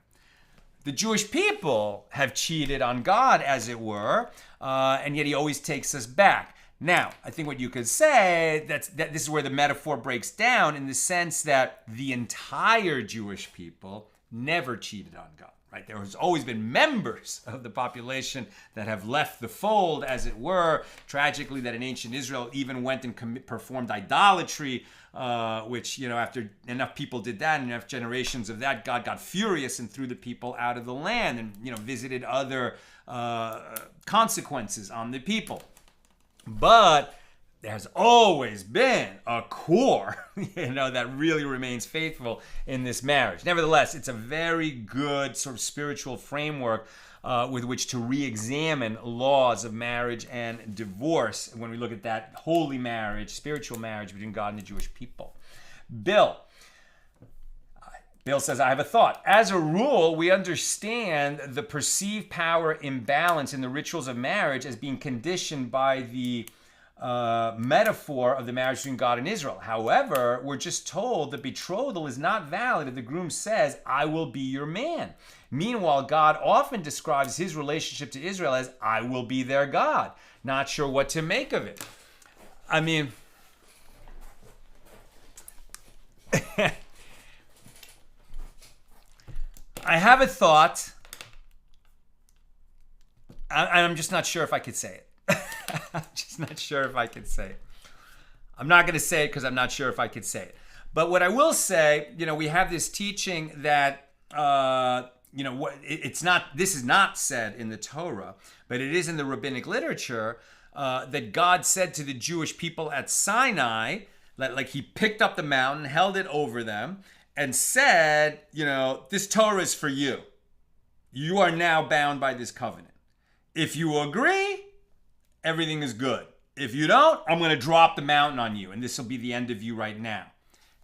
Speaker 1: The Jewish people have cheated on God, as it were, and yet he always takes us back. Now, I think what you could say, that this is where the metaphor breaks down in the sense that the entire Jewish people never cheated on God, right? There has always been members of the population that have left the fold, as it were. Tragically, that in ancient Israel even went and performed idolatry, which, after enough people did that and enough generations of that, God got furious and threw the people out of the land and, visited other consequences on the people. But there's always been a core, that really remains faithful in this marriage. Nevertheless, it's a very good sort of spiritual framework with which to re-examine laws of marriage and divorce when we look at that holy marriage, spiritual marriage between God and the Jewish people. Bill says, I have a thought. As a rule, we understand the perceived power imbalance in the rituals of marriage as being conditioned by the metaphor of the marriage between God and Israel. However, we're just told the betrothal is not valid if the groom says, I will be your man. Meanwhile, God often describes his relationship to Israel as, I will be their God. Not sure what to make of it. I mean, I have a thought. I'm just not sure if I could say it. I'm just not sure if I could say it. I'm not going to say it because I'm not sure if I could say it. But what I will say, we have this teaching that, it's not. This is not said in the Torah, but it is in the rabbinic literature that God said to the Jewish people at Sinai, like he picked up the mountain, held it over them, and said, this Torah is for you. You are now bound by this covenant. If you agree, everything is good. If you don't, I'm going to drop the mountain on you, and this will be the end of you right now.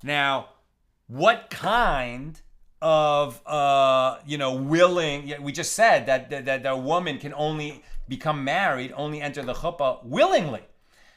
Speaker 1: Now, what kind of, willing, we just said that a woman can only become married, only enter the chuppah willingly.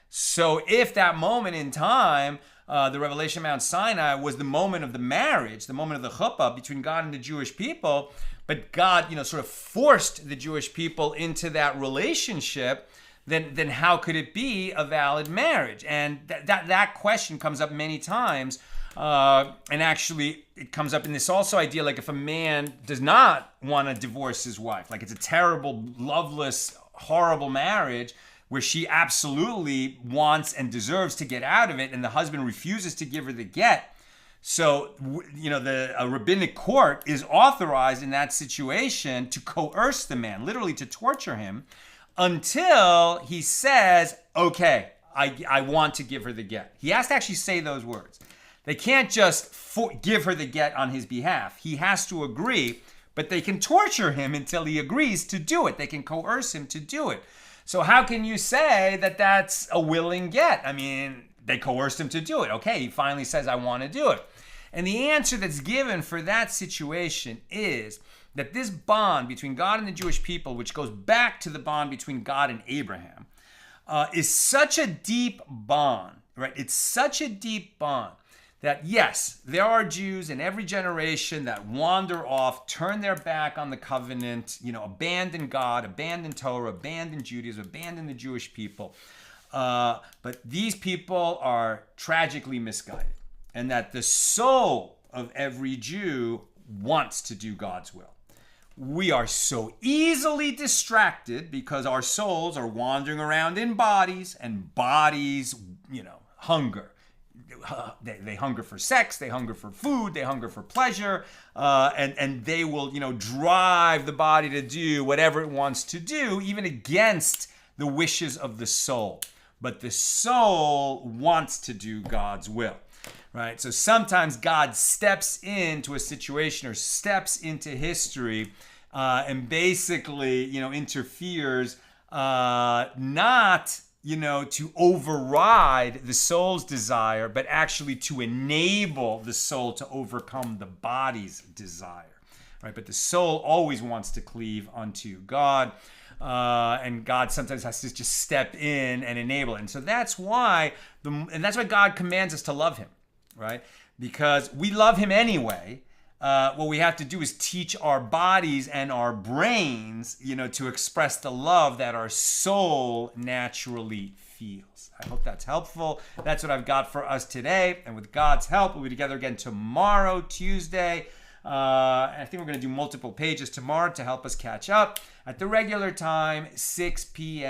Speaker 1: So if that moment in time, the revelation of Mount Sinai was the moment of the marriage, the moment of the chuppah between God and the Jewish people, but God, sort of forced the Jewish people into that relationship, then how could it be a valid marriage? And that question comes up many times. And actually, it comes up in this also idea, like if a man does not want to divorce his wife, like it's a terrible, loveless, horrible marriage where she absolutely wants and deserves to get out of it, and the husband refuses to give her the get. So, a rabbinic court is authorized in that situation to coerce the man, literally to torture him, until he says, okay, I want to give her the get. He has to actually say those words. They can't just give her the get on his behalf. He has to agree, but they can torture him until he agrees to do it. They can coerce him to do it. So how can you say that that's a willing get? I mean, they coerced him to do it. Okay, he finally says, I want to do it. And the answer that's given for that situation is that this bond between God and the Jewish people, which goes back to the bond between God and Abraham, is such a deep bond, right? It's such a deep bond that, yes, there are Jews in every generation that wander off, turn their back on the covenant, abandon God, abandon Torah, abandon Judaism, abandon the Jewish people. But these people are tragically misguided, and that the soul of every Jew wants to do God's will. We are so easily distracted because our souls are wandering around in bodies, and bodies, hunger. They hunger for sex, they hunger for food, they hunger for pleasure, and they will, drive the body to do whatever it wants to do, even against the wishes of the soul. But the soul wants to do God's will, right? So sometimes God steps into a situation or steps into history and basically, interferes, not to override the soul's desire, but actually to enable the soul to overcome the body's desire, right? But the soul always wants to cleave unto God, and God sometimes has to just step in and enable it. And so that's why God commands us to love him, right? Because we love him anyway. What we have to do is teach our bodies and our brains, to express the love that our soul naturally feels. I hope that's helpful. That's what I've got for us today. And with God's help, we'll be together again tomorrow, Tuesday. I think we're going to do multiple pages tomorrow to help us catch up at the regular time, 6 p.m.